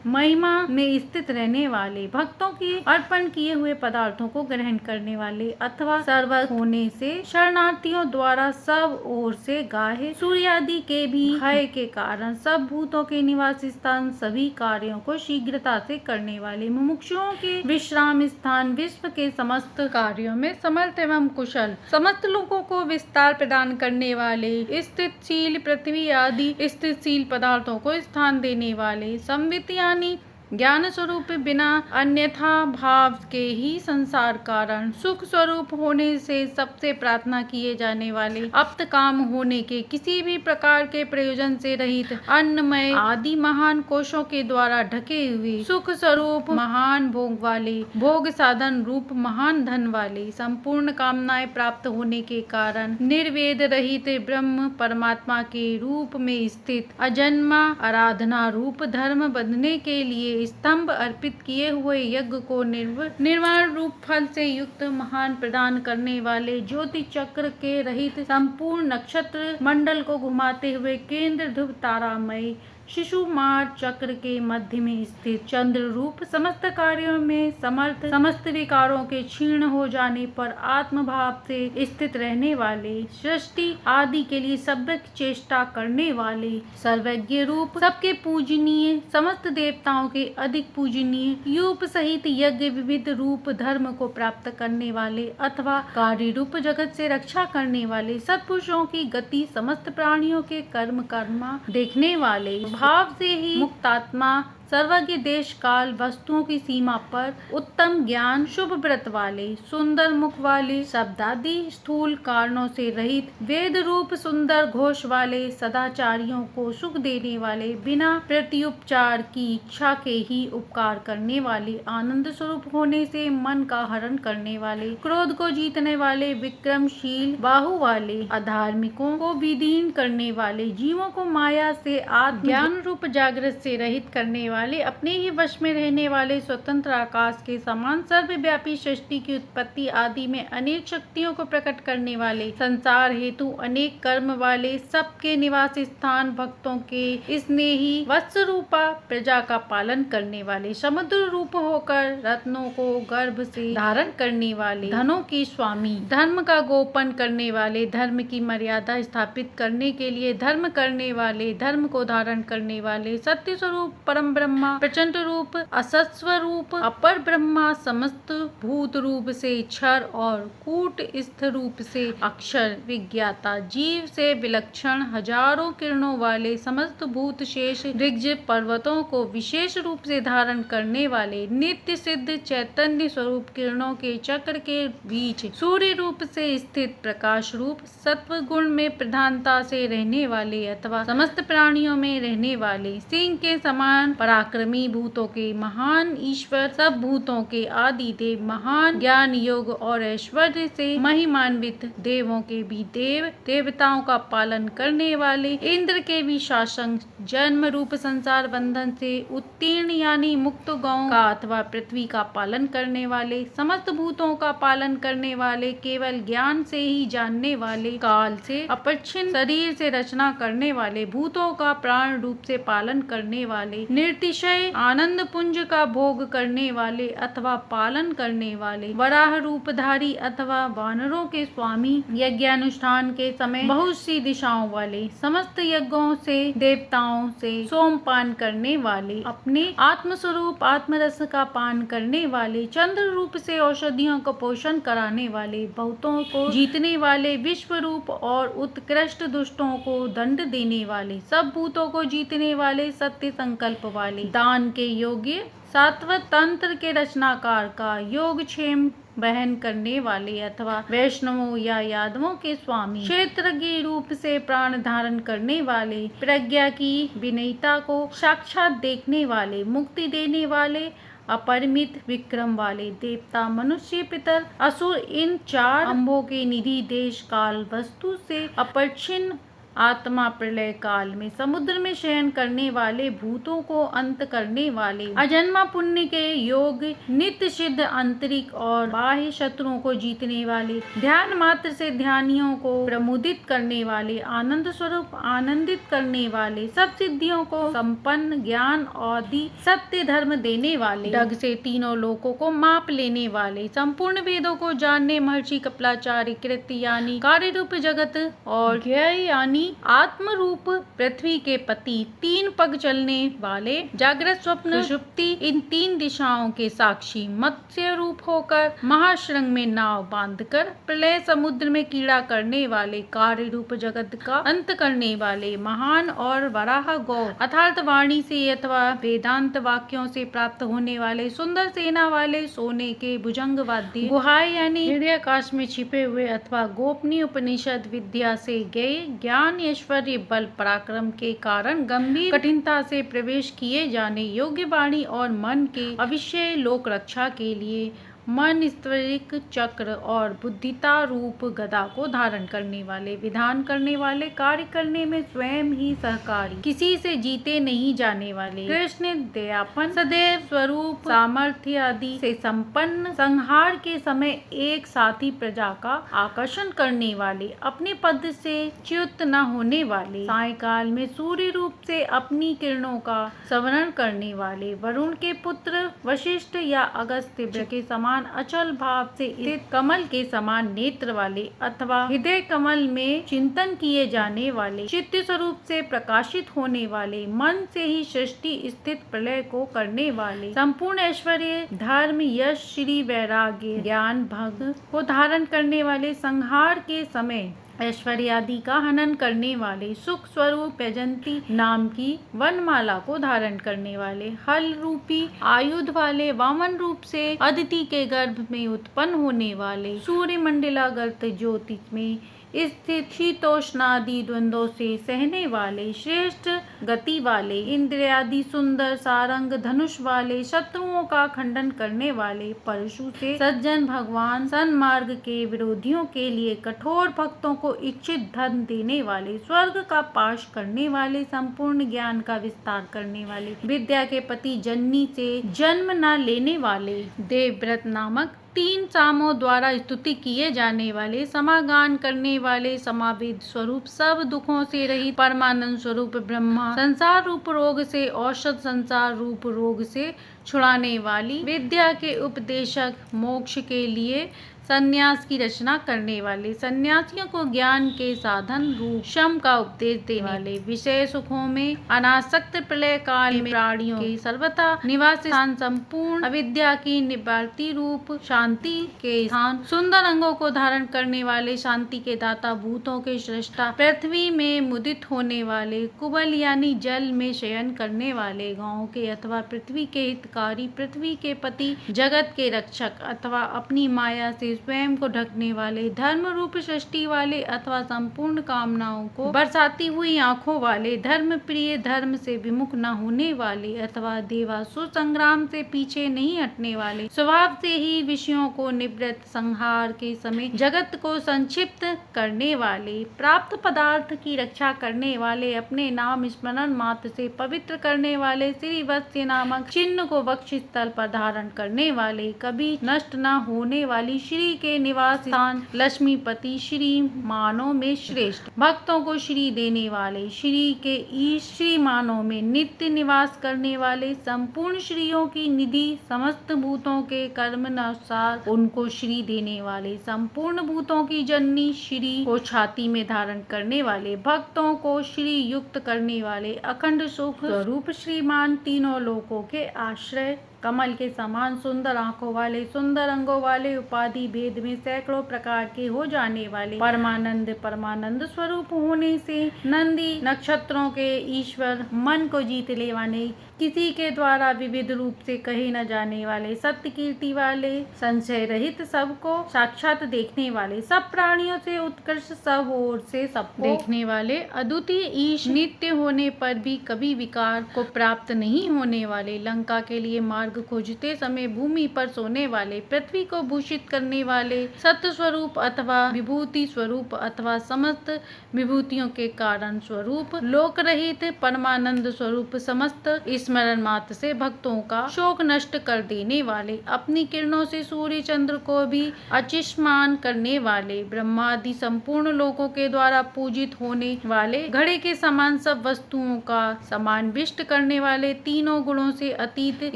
[SPEAKER 1] महिमा में स्थित रहने वाले, भक्तों के अर्पण किए हुए पदार्थों को ग्रहण करने वाले अथवा सर्वत्र होने से शरणार्थियों द्वारा सब ओर से गाहे, सूर्य आदि के भी भय के कारण सब भूतों के निवास स्थान, सभी कार्यों को शीघ्रता से करने वाले, मुमुक्षुओं के विश्राम स्थान, विश्व के समस्त कार्यों में समर्थ एवं कुशल, समस्त लोगों को विस्तार प्रदान करने वाले, स्थितशील पृथ्वी आदि स्थितशील पदार्थों को स्थान देने वाले, संवित यानी ज्ञान स्वरूप बिना अन्यथा भाव के ही संसार कारण, सुख स्वरूप होने से सबसे प्रार्थना किए जाने वाले, अप्त काम होने के किसी भी प्रकार के प्रयोजन से रहित, अन्नमय आदि महान कोशों के द्वारा ढके हुए, सुख स्वरूप महान भोग वाले, भोग साधन रूप महान धन वाले, संपूर्ण कामनाएं प्राप्त होने के कारण निर्वेद रहित ब्रह्म परमात्मा के रूप में स्थित, अजन्मा आराधना रूप धर्म बंधने के लिए स्तंभ अर्पित किए हुए, यज्ञ को निर्वाण रूप फल से युक्त महान प्रदान करने वाले, ज्योति चक्र के रहित संपूर्ण नक्षत्र मंडल को घुमाते हुए केंद्र ध्रुव तारामय शिशुमार चक्र के मध्य में स्थित, चंद्र रूप समस्त कार्यों में समर्थ, समस्त विकारों के क्षीण हो जाने पर आत्म भाव से स्थित रहने वाले, सृष्टि आदि के लिए सभ्य चेष्टा करने वाले, सर्वज्ञ रूप सबके पूजनीय, समस्त देवताओं के अधिक पूजनीय, यूप सहित यज्ञ विविध रूप धर्म को प्राप्त करने वाले अथवा कार्य रूप जगत से रक्षा करने वाले, सत्पुरुषों की गति, समस्त प्राणियों के कर्म कर्मा देखने वाले, भाव से ही मुक्तात्मा, सर्वज्ञ देश काल वस्तुओं की सीमा पर उत्तम ज्ञान, शुभ व्रत वाले, सुंदर मुख वाले, शब्दादि स्थूल कारणों से रहित, वेद रूप सुंदर घोष वाले, सदाचारियों को सुख देने वाले, बिना प्रत्युपचार की इच्छा के ही उपकार करने वाले, आनंद स्वरूप होने से मन का हरण करने वाले, क्रोध को जीतने वाले, विक्रमशील बाहु वाले, अधार्मिकों को विदीन करने वाले, जीवों को माया से आत्म ज्ञान रूप जागृत से रहित करने वाले, अपने ही वश में रहने वाले, स्वतंत्र आकाश के समान सर्वव्यापी सृष्टि की उत्पत्ति आदि में अनेक शक्तियों को प्रकट करने वाले, संसार हेतु अनेक कर्म वाले, सबके निवास स्थान, भक्तों के स्नेही, वत्स रूपा प्रजा का पालन करने वाले, समुद्र रूप होकर रत्नों को गर्भ से धारण करने वाले, धनों के स्वामी, धर्म का गोपन करने वाले, धर्म की मर्यादा स्थापित करने के लिए धर्म करने वाले, धर्म को धारण करने वाले, सत्य स्वरूप परम ब्रह्मा, प्रचंड रूप, असत स्वरूप, अपर ब्रह्मा, समस्त भूत रूप से क्षर और कूटस्थ रूप से अक्षर, विज्ञाता, जीव से विलक्षण, हजारों किरणों वाले, समस्त भूत शेष ऋग्ज पर्वतों को विशेष रूप से धारण करने वाले, नित्य सिद्ध चैतन्य स्वरूप, किरणों के चक्र के बीच सूर्य रूप से स्थित, प्रकाश रूप, सत्व गुण में प्रधानता से रहने वाले अथवा समस्त प्राणियों में रहने वाले, सिंह के समान पराक्रमी, भूतों के महान ईश्वर, सब भूतों के आदि देव, महान ज्ञान योग और ऐश्वर्य से महिमान्वित, देवों के भी देव, देवताओं का पालन करने वाले, इंद्र के भी शासक, जन्म रूप संसार बंधन से उत्तीर्ण यानी मुक्त गौं का अथवा पृथ्वी का पालन करने वाले, समस्त भूतों का पालन करने वाले, केवल ज्ञान से ही जानने वाले, काल से अपरिच्छिन्न शरीर से रचना करने वाले, भूतों का प्राण रूप से पालन करने वाले, निर्तिशय आनंद पुंज का भोग करने वाले अथवा पालन करने वाले, वराह रूपधारी अथवा वानरों के स्वामी, यज्ञानुष्ठान के समय बहुत सी दिशाओं वाले, समस्त यज्ञों से देवताओं से सोमपान करने वाले, अपने आत्मस्वरूप आत्मरस का पान करने वाले, चंद्र रूप से औषधियों को पोषण कराने वाले, बहुतों को जीतने वाले, विश्व रूप और उत्कृष्ट दुष्टों को दंड देने वाले, सब भूतों को जीतने वाले, सत्य संकल्प वाले, दान के योग्य, सात्वत तंत्र के रचनाकार का योगक्षेम बहन करने वाले अथवा वैष्णवों या यादवों के स्वामी, क्षेत्रज्ञ रूप से प्राण धारण करने वाले, प्रज्ञा की विनयता को साक्षात देखने वाले, मुक्ति देने वाले, अपरिमित विक्रम वाले देवता, मनुष्य, पितर, असुर, इन चार अंबों के निधि, देश काल वस्तु से अपरिच्छिन्न आत्मा, प्रलय काल में समुद्र में शयन करने वाले, भूतों को अंत करने वाले, अजन्मा पुण्य के योग, नित्य सिद्ध आंतरिक और बाह्य शत्रुओं को जीतने वाले, ध्यान मात्र से ध्यानियों को प्रमुदित करने वाले, आनंद स्वरूप आनंदित करने वाले, सब सिद्धियों को संपन्न, ज्ञान आदि सत्य धर्म देने वाले, डग से तीनों लोकों को माप लेने वाले, संपूर्ण वेदों को जानने महर्षि कपिलाचार्य, कृत्य यानी कार्य रूप जगत और ज्ञेय यानी आत्म रूप पृथ्वी के पति, तीन पग चलने वाले, जागृत स्वप्न सुषुप्ति इन तीन दिशाओं के साक्षी, मत्स्य रूप होकर महाशृंग में नाव बांधकर प्रलय समुद्र में कीड़ा करने वाले, कार्य रूप जगत का अंत करने वाले, महान और वराह गौ अर्थात वाणी से अथवा वेदांत वाक्यों से प्राप्त होने वाले, सुंदर सेना वाले, सोने के भुजंग वाद्य, गुहाएं यानी हृदयाकाश में छिपे हुए अथवा गोपनीय उपनिषद विद्या से गए, ज्ञान ऐश्वर्य बल पराक्रम के कारण गंभीर कठिनता से प्रवेश किए जाने योग्य, वाणी और मन के अविषय लोक रक्षा के लिए मन स्तरिक चक्र और बुद्धिता रूप गदा को धारण करने वाले, विधान करने वाले, कार्य करने में स्वयं ही सहकारी, किसी से जीते नहीं जाने वाले, कृष्ण दयापन, सदैव स्वरूप, सामर्थ्य आदि से संपन्न, संहार के समय एक साथी प्रजा का आकर्षण करने वाले, अपने पद से च्युत न होने वाले, सायकाल में सूर्य रूप से अपनी किरणों का संवरण करने वाले, वरुण के पुत्र वशिष्ठ या अगस्त्य के समान अचल भाव से स्थित, कमल के समान नेत्र वाले अथवा हृदय कमल में चिंतन किए जाने वाले, चित्त स्वरूप से प्रकाशित होने वाले, मन से ही सृष्टि स्थित प्रलय को करने वाले, संपूर्ण ऐश्वर्य धर्म यश श्री वैराग्य ज्ञान भग को धारण करने वाले, संहार के समय ऐश्वर्य आदि का हनन करने वाले, सुख स्वरूप वैजंती नाम की वनमाला को धारण करने वाले, हल रूपी आयुध वाले, वामन रूप से अदिति के गर्भ में उत्पन्न होने वाले, सूर्य मंडलागत ज्योति में स्थित शीतोष्णादि द्वंद्वों से सहने वाले, श्रेष्ठ गति वाले, इंद्रियादि सुंदर सारंग धनुष वाले, शत्रुओं का खंडन करने वाले, परशु से सज्जन भगवान, सन्मार्ग के विरोधियों के लिए कठोर भक्तों को इच्छित धन देने वाले, स्वर्ग का पाश करने वाले, संपूर्ण ज्ञान का विस्तार करने वाले, विद्या के पति, जननी से जन्म न लेने वाले, देवव्रत नामक तीन सामों द्वारा स्तुति किए जाने वाले, समागान करने वाले, समावेद स्वरूप सब दुखों से रहित, परमानंद स्वरूप ब्रह्मा, संसार रूप रोग से औषध, संसार रूप रोग से छुड़ाने वाली, विद्या के उपदेशक, मोक्ष के लिए संन्यास की रचना करने वाले, सन्यासियों को ज्ञान के साधन रूप शम का उपदेश देने वाले, विषय सुखों में अनासक्त, प्रलय काल में प्राणियों के सर्वथा निवास स्थान, संपूर्ण अविद्या की निवारती रूप, शांति के स्थान, सुंदर अंगों को धारण करने वाले, शांति के दाता, भूतों के श्रेष्ठा, पृथ्वी में मुदित होने वाले, कुबल यानी जल में शयन करने वाले, गांवों के अथवा पृथ्वी के हितकारी, पृथ्वी के पति, जगत के रक्षक अथवा अपनी माया से स्वयं को ढकने वाले, धर्म रूप सृष्टि वाले अथवा संपूर्ण कामनाओं को बरसाती हुई आंखों वाले, धर्म प्रिय, धर्म से विमुख न होने वाले अथवा देवासुर संग्राम से पीछे नहीं हटने वाले, स्वभाव से ही विषयों को निवृत्त, संहार के समय जगत को संक्षिप्त करने वाले, प्राप्त पदार्थ की रक्षा करने वाले, अपने नाम स्मरण मात्र से पवित्र करने वाले, श्री वत्स्य नामक चिन्ह को वक्ष स्थल पर धारण करने वाले, कभी नष्ट न होने वाली श्री के निवास स्थान, लक्ष्मीपति, श्री मानों में श्रेष्ठ, भक्तों को श्री देने वाले, श्री के ईश, श्री मानों में नित्य निवास करने वाले, संपूर्ण श्रीयों की निधि, समस्त भूतों के कर्म अनुसार उनको श्री देने वाले, संपूर्ण भूतों की जननी, श्री को छाती में धारण करने वाले, भक्तों को श्री युक्त करने वाले, अखंड सुख स्वरूप श्रीमान, तीनों लोकों के आश्रय, कमल के समान सुंदर आंखों वाले, सुंदर अंगों वाले, उपाधि भेद में सैकड़ों प्रकार के हो जाने वाले, परमानंद स्वरूप होने से नंदी नक्षत्रों के ईश्वर, मन को जीत ले वाले, किसी के द्वारा विविध रूप से कहे न जाने वाले, सत्य कीर्ति वाले, संशय रहित, सबको साक्षात देखने वाले, सब प्राणियों से उत्कृष्ट, सब ओर से सबको देखने वाले, अद्वितीय ईश, नित्य होने पर भी कभी विकार को प्राप्त नहीं होने वाले, लंका के लिए मार्ग खोजते समय भूमि पर सोने वाले, पृथ्वी को भूषित करने वाले, सत्य स्वरूप अथवा विभूति स्वरूप अथवा समस्त विभूतियों के कारण स्वरूप, लोक रहित, परमानंद स्वरूप, समस्त स्मरण मात्र से भक्तों का शोक नष्ट कर देने वाले, अपनी किरणों से सूर्य चंद्र को भी अचिष्मान करने वाले, ब्रह्मादि संपूर्ण लोकों के द्वारा पूजित होने वाले, घड़े के समान सब वस्तुओं का समाविष्ट करने वाले, तीनों गुणों से अतीत,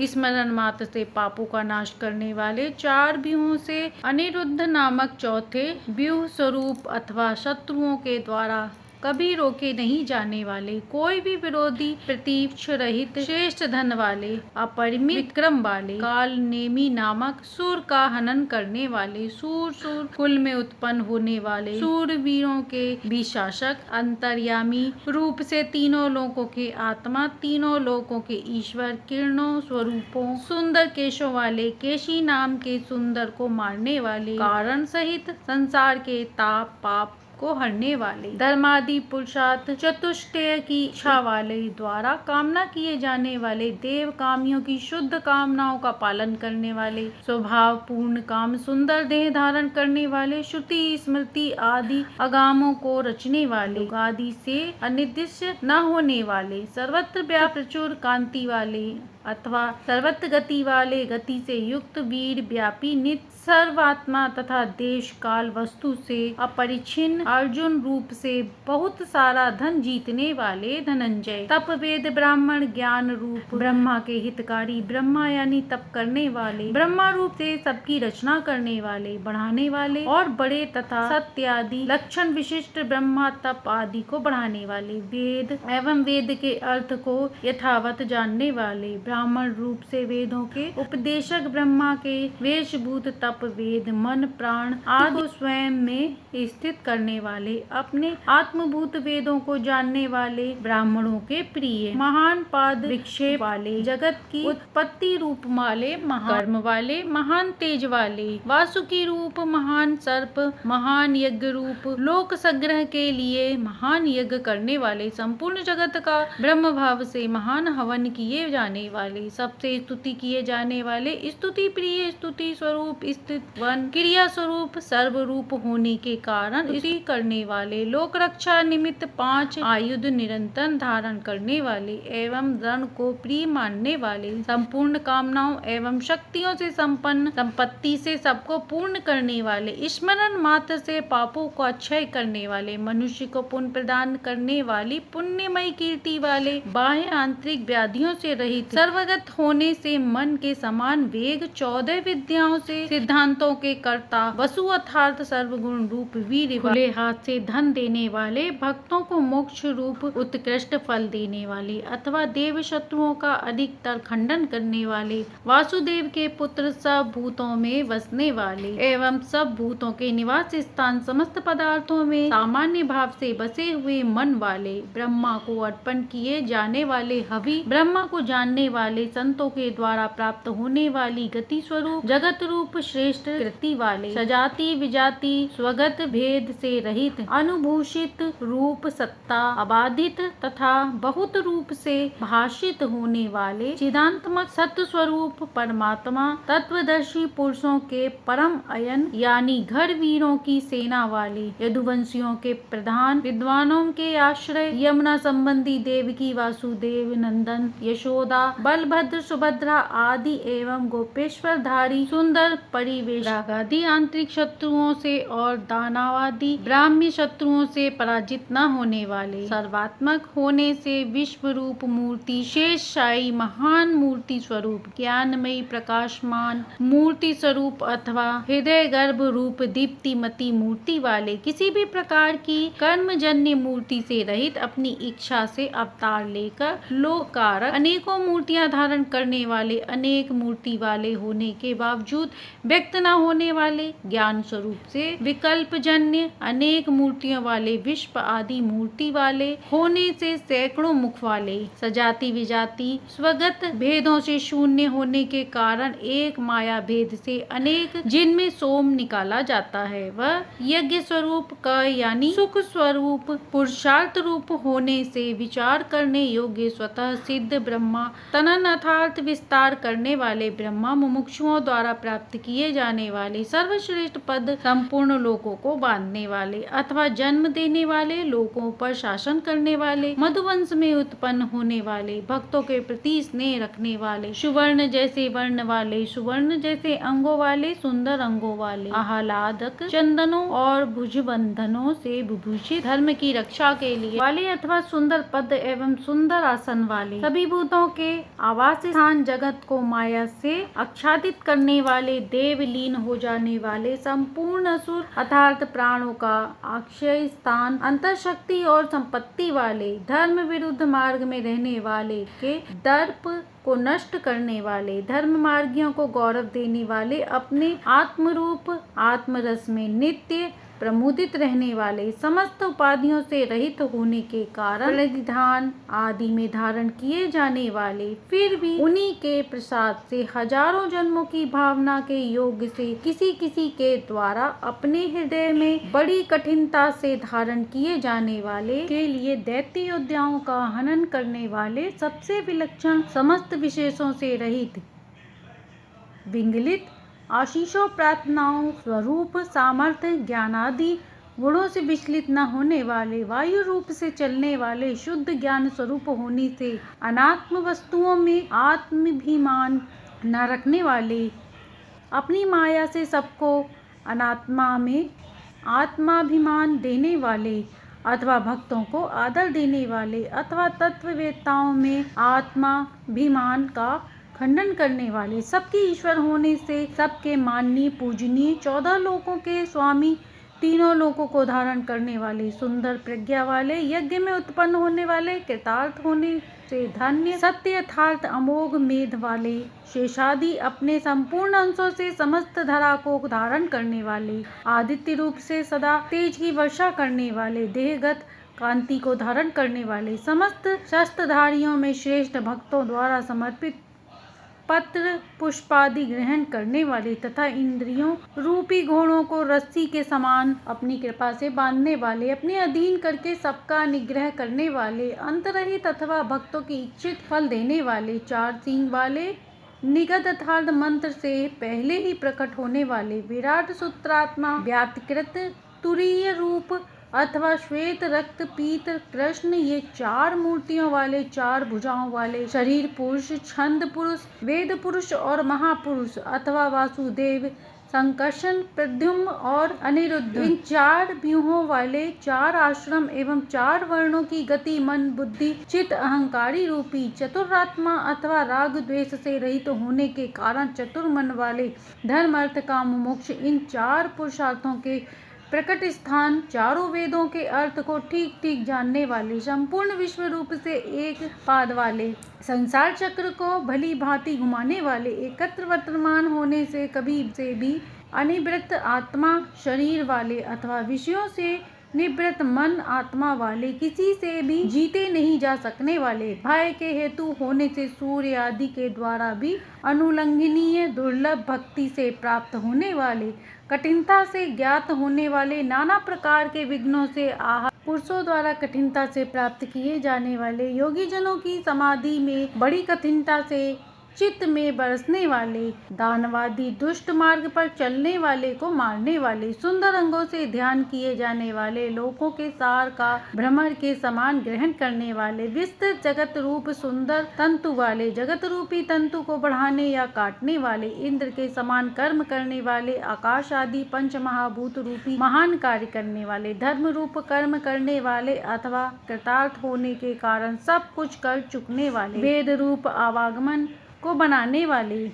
[SPEAKER 1] स्मरण मात्र से पापों का नाश करने वाले, चार व्यूहों से अनिरुद्ध नामक चौथे व्यूह स्वरूप अथवा शत्रुओं के द्वारा कभी रोके नहीं जाने वाले, कोई भी विरोधी प्रतीक्ष रहित, श्रेष्ठ धन वाले, अपरिमित विक्रम वाले, काल नेमी नामक सूर का हनन करने वाले, सूर कुल में उत्पन्न होने वाले, सूरवीरों के भी शासक, अंतर्यामी रूप से तीनों लोकों के आत्मा, तीनों लोकों के ईश्वर, किरणों स्वरूपों, सुंदर केशों वाले, केशी नाम के सुंदर को मारने वाले, कारण सहित संसार के ताप पाप को हरने वाले, धर्मादि पुरुषार्थ चतुष्टय की इच्छा वाले, द्वारा कामना किए जाने वाले, देव कामियों की शुद्ध कामनाओं का पालन करने वाले, स्वभाव पूर्ण काम सुंदर देह धारण करने वाले, श्रुति स्मृति आदि अगामों को रचने वाले, आदि से अनिर्दिष्ट न होने वाले, सर्वत्र व्याप्त प्रचुर कांति वाले अथवा सर्वत्र गति वाले, गति से युक्त, वीर व्यापी, नित्य सर्वात्मा तथा देश काल वस्तु से अपरिच्छिन्न, अर्जुन रूप से बहुत सारा धन जीतने वाले, धनंजय, तप वेद ब्राह्मण ज्ञान रूप, ब्रह्मा के हितकारी, ब्रह्मा यानी तप करने वाले, ब्रह्मा रूप से सबकी रचना करने वाले, बढ़ाने वाले और बड़े तथा सत्य आदि लक्षण विशिष्ट, ब्रह्मा तप आदि को बढ़ाने वाले, वेद एवं वेद के अर्थ को यथावत जानने वाले, ब्राह्मण रूप से वेदों के उपदेशक, ब्रह्मा के वेशभूत तप वेद मन प्राण आदि को स्वयं में स्थित करने वाले, अपने आत्मभूत वेदों को जानने वाले, ब्राह्मणों के प्रिय, महान पाद विक्षेप वाले, जगत की उत्पत्ति रूप वाले, महान कर्म वाले, महान तेज वाले, वासुकी रूप, महान सर्प, महान यज्ञ रूप, लोक संग्रह के लिए महान यज्ञ करने वाले, संपूर्ण जगत का ब्रह्म भाव से महान हवन किए जाने वाले, सबसे स्तुति किए जाने वाले, स्तुति प्रिय, स्तुति स्वरूप, वन क्रिया स्वरूप, सर्वरूप होने के कारण स्तुति करने वाले, लोक रक्षा निमित्त 5 आयुध निरंतर धारण करने वाले, एवं रण को प्रिय मानने वाले, संपूर्ण कामनाओं एवं शक्तियों से संपन्न, संपत्ति से सबको पूर्ण करने वाले, स्मरण मात्र से पापों को अक्षय करने वाले, मनुष्य को पुण्य प्रदान करने वाली, पुण्यमयी कीर्ति वाले, बाह्य आंतरिक व्याधियों से रहित, सर्वगत होने से मन के समान वेग, 14 विद्याओं से सिद्धांतों के कर्ता, वसु अर्थात सर्वगुण रूप, वीर, खुले हाथ से धन देने वाले, भक्तों को मोक्ष रूप उत्कृष्ट फल देने वाले, अथवा देव शत्रुओं का अधिकतर खंडन करने वाले, वासुदेव के पुत्र, सब भूतों में बसने वाले एवं सब भूतों के निवास स्थान, समस्त पदार्थों में सामान्य भाव से बसे हुए मन वाले, ब्रह्मा को अर्पण किए जाने वाले हवि, ब्रह्मा को जानने वाले, संतों के द्वारा प्राप्त होने वाली गति स्वरूप, जगत रूप श्रेष्ठ कृति वाले, सजाति विजाति स्वगत भेद से रहित, अनुभूषित रूप, सत्ता अबाधित तथा बहुत रूप से भाषित होने वाले, चिदात्मक सत्य स्वरूप परमात्मा, तत्वदर्शी पुरुषों के परम अयन यानी घर वीरों की सेना वाले, यदुवंशियों के प्रधान, विद्वानों के आश्रय, यमुना संबंधी देवकी, वासुदेव नंदन, यशोदा, बलभद्र, सुभद्रा आदि एवं गोपेश्वर धारी, सुंदर परिवेश, रागादि आंतरिक शत्रुओं से और दानवादि ब्राह्मी शत्रुओं से पराजित न होने वाले, सर्वात्मक होने से विश्व रूप मूर्ति, शेषशायी महान मूर्ति स्वरूप, ज्ञानमयी प्रकाशमान मूर्ति स्वरूप अथवा हृदय गर्भ रूप दीप्तिमती मूर्ति वाले, किसी भी प्रकार की कर्मजन्य मूर्ति से रहित, अपनी इच्छा से अवतार लेकर लोक कारक अनेकों मूर्तियां मूर्तियां धारण करने वाले, अनेक मूर्ति वाले होने के बावजूद व्यक्त न होने वाले, ज्ञान स्वरूप से विकल्प जन्य अनेक मूर्तियों वाले, विश्व आदि मूर्ति वाले होने से सैकड़ों मुख वाले, सजाति विजाति स्वगत भेदों से शून्य होने के कारण एक माया भेद से अनेक जिनमें सोम निकाला जाता है, वह यज्ञ स्वरूप का यानी सुख स्वरूप पुरुषार्थ रूप होने से विचार करने योग्य स्वतः सिद्ध ब्रह्मा, तनन अर्थात विस्तार करने वाले ब्रह्मा, मुमुक्षुओं द्वारा प्राप्त किए जाने वाले सर्वश्रेष्ठ पद, संपूर्ण लोकों को बांधने वाले अथवा जन्म देने वाले, लोकों पर शासन करने वाले, मधुवंश में उत्पन्न होने वाले, भक्तों के प्रति स्नेह रखने वाले, सुवर्ण जैसे वर्ण वाले, सुवर्ण जैसे अंगों वाले, सुंदर अंगों वाले, आह्लादक चंदनों और भुजबंधनों से विभूषित, धर्म की रक्षा के लिए वाले अथवा सुंदर पद एवं सुंदर आसन वाले, सभी भूतों के आवास स्थान, जगत को माया से आच्छादित करने वाले, देव लीन हो जाने वाले, संपूर्ण असुर अर्थात प्राणों का अक्षय स्थान, अंतःशक्ति और संपत्ति वाले, धर्म विरुद्ध मार्ग में रहने वाले के दर्प को नष्ट करने वाले, धर्म मार्गियों को गौरव देने वाले, अपने आत्मरूप आत्मरस में नित्य प्रमुदित रहने वाले, समस्त उपाधियों से रहित होने के कारण परिधान आदि में धारण किए जाने वाले, फिर भी उन्हीं के प्रसाद से हजारों जन्मों की भावना के योग से किसी किसी के द्वारा अपने हृदय में बड़ी कठिनता से धारण किए जाने वाले, के लिए दैत्य योद्धाओं का हनन करने वाले, सबसे विलक्षण समस्त विशेषों से रहित, विंगलित आशीषों प्रार्थनाओं स्वरूप सामर्थ्य ज्ञानादि गुणों से विचलित न होने वाले, वायु रूप से चलने वाले, शुद्ध ज्ञान स्वरूप होने से अनात्म वस्तुओं में आत्माभिमान न रखने वाले, अपनी माया से सबको अनात्मा में आत्माभिमान देने वाले अथवा भक्तों को आदर देने वाले अथवा तत्ववेत्ताओं में आत्माभिमान का खंडन करने वाले, सबके ईश्वर होने से सबके माननीय पूजनीय, 14 लोकों के स्वामी, तीनों लोकों को धारण करने वाले, सुंदर प्रज्ञा वाले, यज्ञ में उत्पन्न होने वाले, कृतार्थ होने से धन्य, सत्य यथार्थ अमोघ मेध वाले, शेषादि अपने संपूर्ण अंशों से समस्त धरा को धारण करने वाले, आदित्य रूप से सदा तेज की वर्षा करने वाले, देहगत कांति को धारण करने वाले, समस्त शस्त्रधारियों में श्रेष्ठ, भक्तों द्वारा समर्पित पत्र पुष्पादि ग्रहण करने वाले तथा इंद्रियों रूपी घोड़ों को रस्सी के समान अपनी कृपा से बांधने वाले, अपने अधीन करके सबका निग्रह करने वाले, अंतरहित अथवा भक्तों की इच्छित फल देने वाले, 4 सींग वाले, निगत अर्थात मंत्र से पहले ही प्रकट होने वाले, विराट सूत्रात्मा, व्याकृत तुरीय रूप अथवा श्वेत रक्त पीत कृष्ण, ये 4 मूर्तियों वाले, 4 भुजाओं वाले, शरीर पुरुष, छंद पुरुष, वेद पुरुष और महापुरुष अथवा वासुदेव, संकर्षण, प्रद्युम्न और अनिरुद्ध, इन 4 व्यूहों वाले, 4 आश्रम एवं 4 वर्णों की गति, मन बुद्धि चित्त अहंकारी रूपी चतुरात्मा अथवा राग द्वेष से रहित होने के कारण चतुर्मन वाले, धर्म अर्थ काम मोक्ष, इन 4 पुरुषार्थों के प्रकट स्थान, 4 वेदों के अर्थ को ठीक ठीक जानने वाले, संपूर्ण विश्व रूप से एक पाद वाले, संसार चक्र को भली भांति घुमाने वाले, एकत्र वर्तमान होने से कभी से भी अनिवृत्त आत्मा शरीर वाले अथवा विषयों से निवृत्त मन आत्मा वाले, किसी से भी जीते नहीं जा सकने वाले, भय के हेतु होने से सूर्य आदि के द्वारा भी अनुलंघनीय, दुर्लभ भक्ति से प्राप्त होने वाले, कठिनता से ज्ञात होने वाले, नाना प्रकार के विघ्नों से पुरुषों द्वारा कठिनता से प्राप्त किए जाने वाले, योगी जनों की समाधि में बड़ी कठिनता से चित्त में बरसने वाले, दानवादी दुष्ट मार्ग पर चलने वाले को मारने वाले, सुंदर अंगों से ध्यान किए जाने वाले, लोकों के सार का भ्रमर के समान ग्रहण करने वाले, विस्तृत जगत रूप सुंदर तंतु वाले, जगत रूपी तंतु को बढ़ाने या काटने वाले, इंद्र के समान कर्म करने वाले, आकाश आदि पंच महाभूत रूपी महान कार्य करने वाले, धर्म रूप कर्म करने वाले अथवा कृतार्थ होने के कारण सब कुछ कर चुकने वाले, वेद रूप आवागमन को बनाने वाले,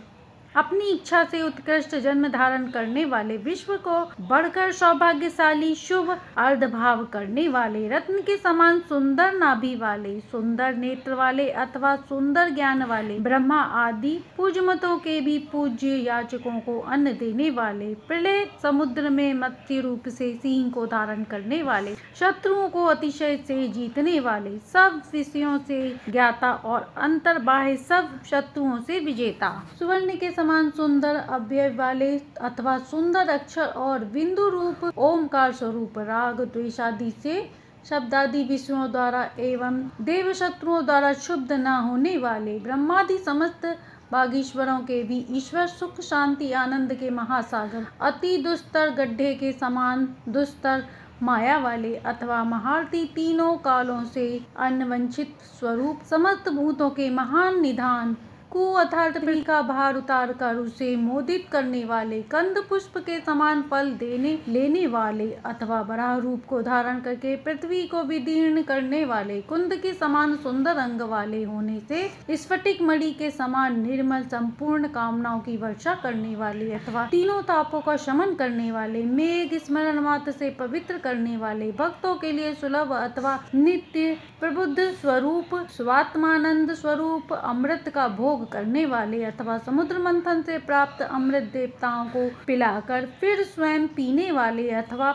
[SPEAKER 1] अपनी इच्छा से उत्कृष्ट जन्म धारण करने वाले, विश्व को बढ़कर सौभाग्यशाली, शुभ अर्धभाव करने वाले, रत्न के समान सुंदर नाभि वाले, सुंदर नेत्र वाले अथवा सुंदर ज्ञान वाले, ब्रह्मा आदि पूज्यमतों के भी पूज्य याचकों को अन्न देने वाले, प्रलय समुद्र में मत्स्य रूप से सिंह को धारण करने वाले, शत्रुओं को अतिशय से जीतने वाले, सब विषयों से ज्ञाता और अंतर्बाह्य सब शत्रुओं से विजेता, सुवर्ण के समान सुंदर अव्यय वाले अथवा सुंदर अक्षर और बिंदु रूप ओमकार स्वरूप, राग द्वेषादि से शब्दादि विषयों द्वारा एवं देव शत्रुओं द्वारा क्षुब्ध न होने वाले, ब्रह्मादि समस्त बागीश्वरों के भी ईश्वर, सुख शांति आनंद के महासागर, अति दुस्तर गड्ढे के समान दुस्तर माया वाले अथवा महारथी, तीनों कालों से अनवंचित स्वरूप, समस्त भूतों के महान निधान, कु अर्थात पृथ्वी का भार उतार कर उसे मोदित करने वाले, कंद पुष्प के समान फल देने लेने वाले अथवा बराह रूप को धारण करके पृथ्वी को विदीर्ण करने वाले, कुंद के समान सुंदर अंग वाले होने से स्फटिक मणि के समान निर्मल संपूर्ण कामनाओं की वर्षा करने वाले अथवा तीनों तापों का शमन करने वाले, मेघ स्मरण मात्र से पवित्र करने वाले, भक्तों के लिए सुलभ अथवा नित्य प्रबुद्ध स्वरूप, स्वात्मानंद स्वरूप, अमृत का भोग करने वाले अथवा समुद्र मंथन से प्राप्त अमृत देवताओं को पिलाकर फिर स्वयं पीने वाले अथवा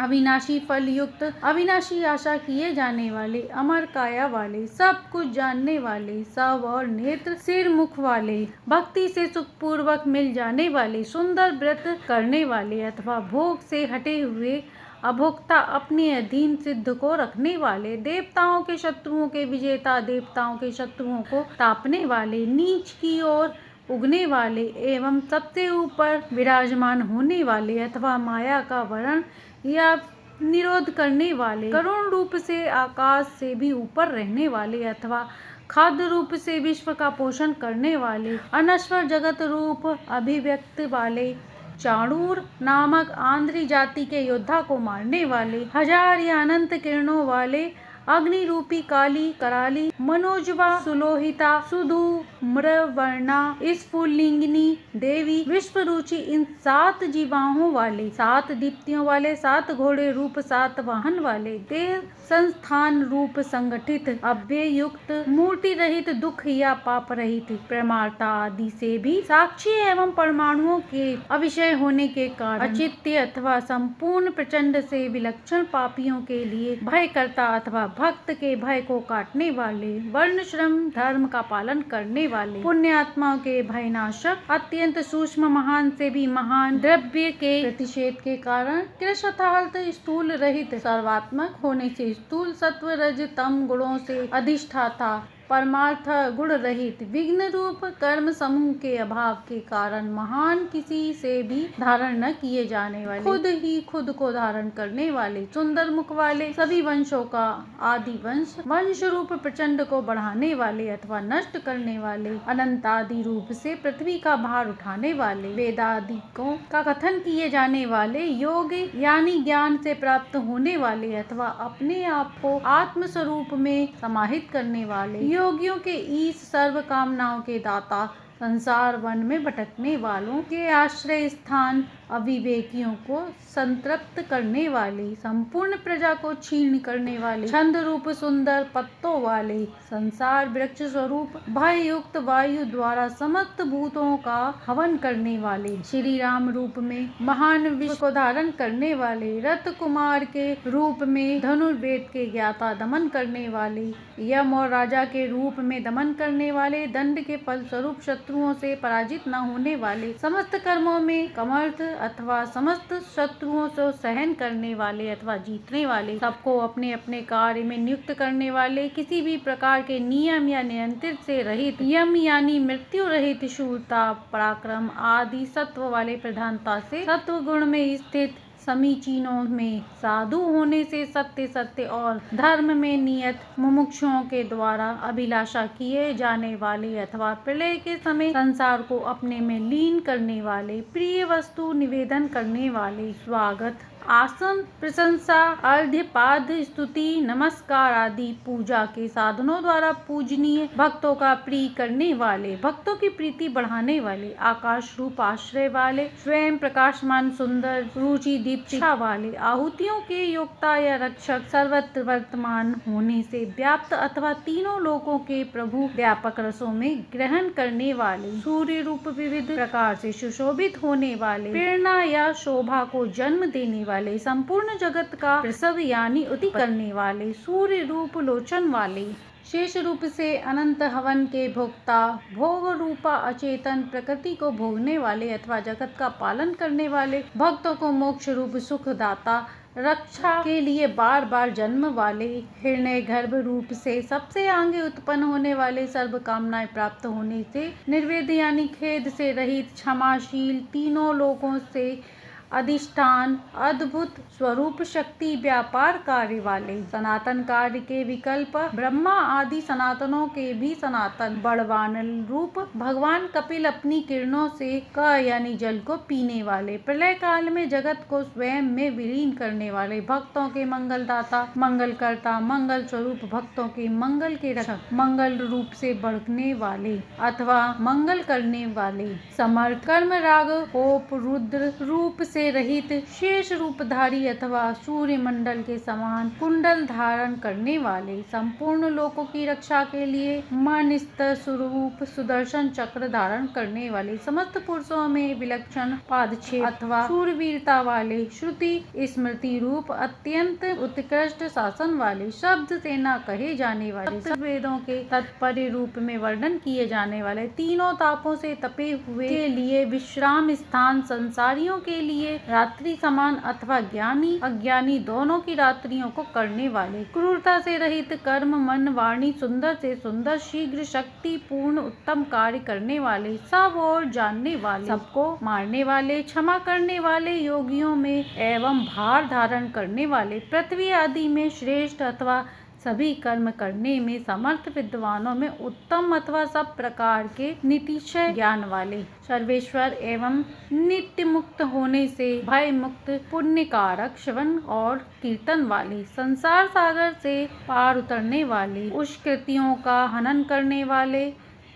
[SPEAKER 1] अविनाशी फल युक्त, अविनाशी आशा किए जाने वाले, अमर काया वाले, सब कुछ जानने वाले, सब और नेत्र सिर मुख वाले, भक्ति से सुखपूर्वक मिल जाने वाले, सुंदर व्रत करने वाले अथवा भोग से हटे हुए अभोक्ता, अपने अधीन सिद्ध को रखने वाले, देवताओं के शत्रुओं के विजेता, देवताओं के शत्रुओं को तापने वाले, नीच की ओर उगने वाले एवं सबसे ऊपर विराजमान होने वाले अथवा माया का वरण या निरोध करने वाले, करुण रूप से आकाश से भी ऊपर रहने वाले अथवा खाद्य रूप से विश्व का पोषण करने वाले, अनश्वर जगत रूप अभिव्यक्त वाले, चाणूर नामक आंध्री जाति के योद्धा को मारने वाले, हजार या अनंत किरणों वाले, अग्नि रूपी काली कराली, मनोजवा सुलोहिता, सुधूम्रवर्णा, स्फुलिंगिनी देवी, विश्व रुचि, इन 7 जीवाओं वाले, 7 दीप्तियों वाले, 7 घोड़े रूप 7 वाहन वाले, देह संस्थान रूप संगठित, अव्यय युक्त, मूर्ति रहित, दुख या पाप रहित, प्रमाता आदि से भी साक्षी एवं परमाणुओं के अविषय होने के कारण अचित्य अथवा संपूर्ण प्रचंड से विलक्षण पापियों के लिए भय करता अथवा भक्त के भय को काटने वाले, वर्ण श्रम धर्म का पालन करने वाले, पुण्यात्माओं के भयनाशक, अत्यंत सूक्ष्म महान से भी महान, द्रव्य के प्रतिषेध के कारण कृषार्थ स्थूल रहित, सर्वात्मक होने से स्थूल सत्व रज तम गुणों से अधिष्ठाता, परमार्थ गुण रहित, विघ्न रूप कर्म समूह के अभाव के कारण महान, किसी से भी धारण न किए जाने वाले, खुद ही खुद को धारण करने वाले, सुंदर मुख वाले, सभी वंशों का आदि वंश, वंश रूप प्रचंड को बढ़ाने वाले अथवा नष्ट करने वाले, अनंत आदि रूप से पृथ्वी का भार उठाने वाले, वेदादिकों का कथन किए जाने वाले, योग यानी ज्ञान से प्राप्त होने वाले अथवा अपने आप को आत्म स्वरूप में समाहित करने वाले, योगियों के ईश, सर्व कामनाओं के दाता, संसार वन में भटकने वालों के आश्रय स्थान, अविवेकियों को संतृप्त करने वाले, संपूर्ण प्रजा को क्षीण करने वाले, छंद रूप सुंदर पत्तों वाले, संसार वृक्ष स्वरूप भय युक्त, वायु द्वारा समस्त भूतों का हवन करने वाले, श्री राम रूप में महान विश्व को धारण करने वाले, रथ कुमार के रूप में धनुर्वेद के ज्ञाता, दमन करने वाले, यम और राजा के रूप में दमन करने वाले, दंड के फल स्वरूप शत्रुओं से पराजित न होने वाले, समस्त कर्मों में समर्थ अथवा समस्त शत्रुओं से सहन करने वाले अथवा जीतने वाले, सबको अपने अपने कार्य में नियुक्त करने वाले, किसी भी प्रकार के नियम या नियंत्रित से रहित, यम यानी मृत्यु रहित, शूरता पराक्रम आदि सत्व वाले, प्रधानता से सत्व गुण में स्थित, समीचीनों में साधु होने से, सत्य सत्य और धर्म में नियत, मुमुक्षुओं के द्वारा अभिलाषा किए जाने वाले अथवा प्रलय के समय संसार को अपने में लीन करने वाले, प्रिय वस्तु निवेदन करने वाले, स्वागत आसन, प्रशंसा, अर्घ्य, पाद स्तुति, नमस्कार आदि पूजा के साधनों द्वारा पूजनीय, भक्तों का प्रिय करने वाले, भक्तों की प्रीति बढ़ाने वाले, आकाश रूप आश्रय वाले, स्वयं प्रकाशमान सुंदर, रुचि दीप्तिका वाले, आहुतियों के योक्ता या रक्षक, सर्वत्र वर्तमान होने से व्याप्त अथवा तीनों लोकों के प्रभु, व्यापक रसों में ग्रहण करने वाले, सूर्य रूप विविध प्रकार से सुशोभित होने वाले, प्रेरणा या शोभा को जन्म देने वाले, संपूर्ण जगत का प्रसव यानी उत्पत्ति करने वाले, सूर्य रूप लोचन वाले, शेष रूप से अनंत हवन के भोक्ता, भोग रूपा अचेतन प्रकृति को भोगने वाले अथवा जगत का पालन करने वाले, भक्तों को मोक्ष रूप सुख दाता, रक्षा के लिए बार बार जन्म वाले, हिरण्य गर्भ रूप से सबसे आगे उत्पन्न होने वाले, सर्व कामनाएं प्राप्त होने से निर्वेद यानी खेद से रहित, क्षमाशील, तीनों लोकों से अधिष्ठान, अद्भुत स्वरूप शक्ति, व्यापार कार्य वाले, सनातन कार्य के विकल्प, ब्रह्मा आदि सनातनों के भी सनातन, बड़वान रूप, भगवान कपिल अपनी किरणों से क यानी जल को पीने वाले, प्रलय काल में जगत को स्वयं में विलीन करने वाले, भक्तों के मंगलदाता, मंगलकर्ता, मंगल स्वरूप, भक्तों के मंगल के रक्षक, मंगल रूप से बढ़ने वाले अथवा मंगल करने वाले, समर्थ, कर्म राग, कोप, रुद्र रूप से रहित, शेष रूपधारी अथवा सूर्य मंडल के समान कुंडल धारण करने वाले, संपूर्ण लोकों की रक्षा के लिए मनिस्त स्वरूप सुदर्शन चक्र धारण करने वाले, समस्त पुरुषों में विलक्षण पादछेद अथवा शूरवीरता वाले, श्रुति स्मृति रूप अत्यंत उत्कृष्ट शासन वाले, शब्द से न कहे जाने वाले, वेदों के तात्पर्य रूप में वर्णन किए जाने वाले, तीनों तापों से तपे हुए के लिए विश्राम स्थान, संसारियों के लिए रात्रि समान अथवा ज्ञानी अज्ञानी दोनों की रात्रियों को करने वाले, क्रूरता से रहित, कर्म मन वाणी सुंदर से सुंदर, शीघ्र शक्ति पूर्ण उत्तम कार्य करने वाले, सब और जानने वाले, सबको मारने वाले, क्षमा करने वाले, योगियों में एवं भार धारण करने वाले, पृथ्वी आदि में श्रेष्ठ अथवा सभी कर्म करने में समर्थ, विद्वानों में उत्तम अथवा सब प्रकार के नितिशय ज्ञान वाले, सर्वेश्वर एवं नित्य मुक्त होने से भय मुक्त, पुण्य कारक, श्रवण और कीर्तन वाले, संसार सागर से पार उतरने वाले, उष्कृतियों का हनन करने वाले,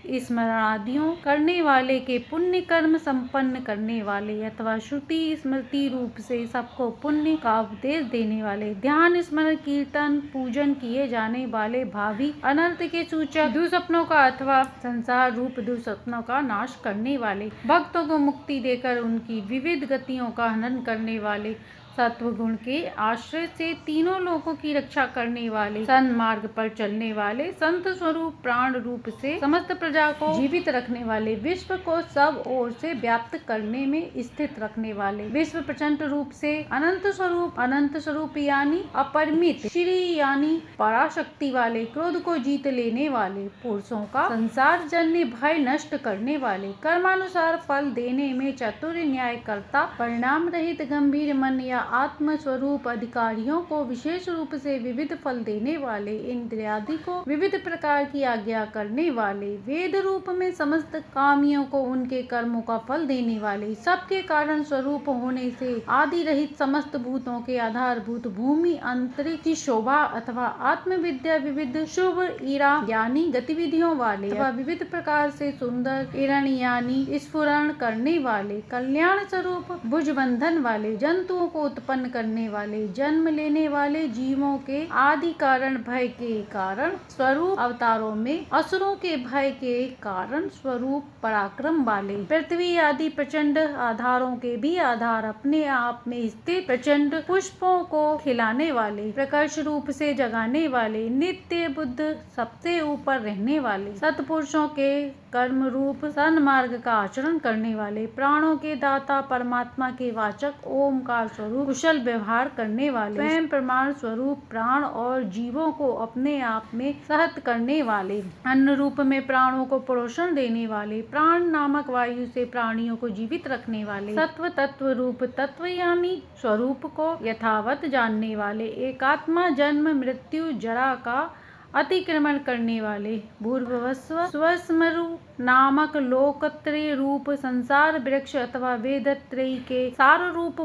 [SPEAKER 1] स्मरणादियों करने वाले के पुण्य कर्म संपन्न करने वाले अथवा श्रुति स्मृति रूप से सबको पुण्य का उपदेश देने वाले, ध्यान स्मरण कीर्तन पूजन किए जाने वाले, भावी अनर्थ के सूचक, दुस्वप्नों का अथवा संसार रूप दुस्वप्नों का नाश करने वाले, भक्तों को मुक्ति देकर उनकी विविध गतियों का हनन करने वाले, सत्व गुण के आश्रय से तीनों लोकों की रक्षा करने वाले, सन्मार्ग पर चलने वाले, संत स्वरूप प्राण रूप से समस्त प्रजा को जीवित रखने वाले, विश्व को सब ओर से व्याप्त करने में स्थित रखने वाले, विश्व प्रचंड रूप से अनंत स्वरूप यानी अपरिमित, श्री यानी पराशक्ति वाले, क्रोध को जीत लेने वाले, पुरुषों का संसार जन्य भय नष्ट करने वाले, कर्मानुसार फल देने में चतुर न्याय करता, परिणाम रहित गंभीर मन या आत्म स्वरूप, अधिकारियों को विशेष रूप से विविध फल देने वाले, इंद्रियादि को विविध प्रकार की आज्ञा करने वाले, वेद रूप में समस्त कामियों को उनके कर्मों का फल देने वाले, सबके कारण स्वरूप होने से आदि रहित, समस्त भूतों के आधारभूत, भूमि अंतरिक्ष की शोभा अथवा आत्म विद्या, विविध शुभ ईरा यानी गतिविधियों वाले अथवा विविध प्रकार से सुंदर इरण यानी स्फुरण करने वाले, कल्याण स्वरूप भुजबंधन वाले, जंतुओं को उत्पन्न करने वाले, जन्म लेने वाले, जीवों के आदि कारण भय के कारण स्वरूप, अवतारों में असुरों के भय के कारण स्वरूप, पराक्रम वाले, पृथ्वी आदि प्रचंड आधारों के भी आधार, अपने आप में स्थित प्रचंड पुष्पों को खिलाने वाले, प्रकर्ष रूप से जगाने वाले, नित्य बुद्ध, सबसे ऊपर रहने वाले, सत्पुरुषों के कर्म रूप सन्मार्ग का आचरण करने वाले, प्राणों के दाता, परमात्मा के वाचक, ओमकार स्वरूप कुशल व्यवहार करने वाले, स्वयं प्रमाण स्वरूप प्राण और जीवों को अपने आप में सहत करने वाले, अन्न रूप में प्राणों को पोषण देने वाले, प्राण नामक वायु से प्राणियों को जीवित रखने वाले, सत्व तत्व रूप तत्व यानी स्वरूप को यथावत जानने वाले, एकात्मा, जन्म मृत्यु जरा का अतिक्रमण करने वाले, भूर्भुवस्व स्वस्मरु नामक लोकत्रय रूप संसार वृक्ष अथवा वेदत्रयी के सार रूप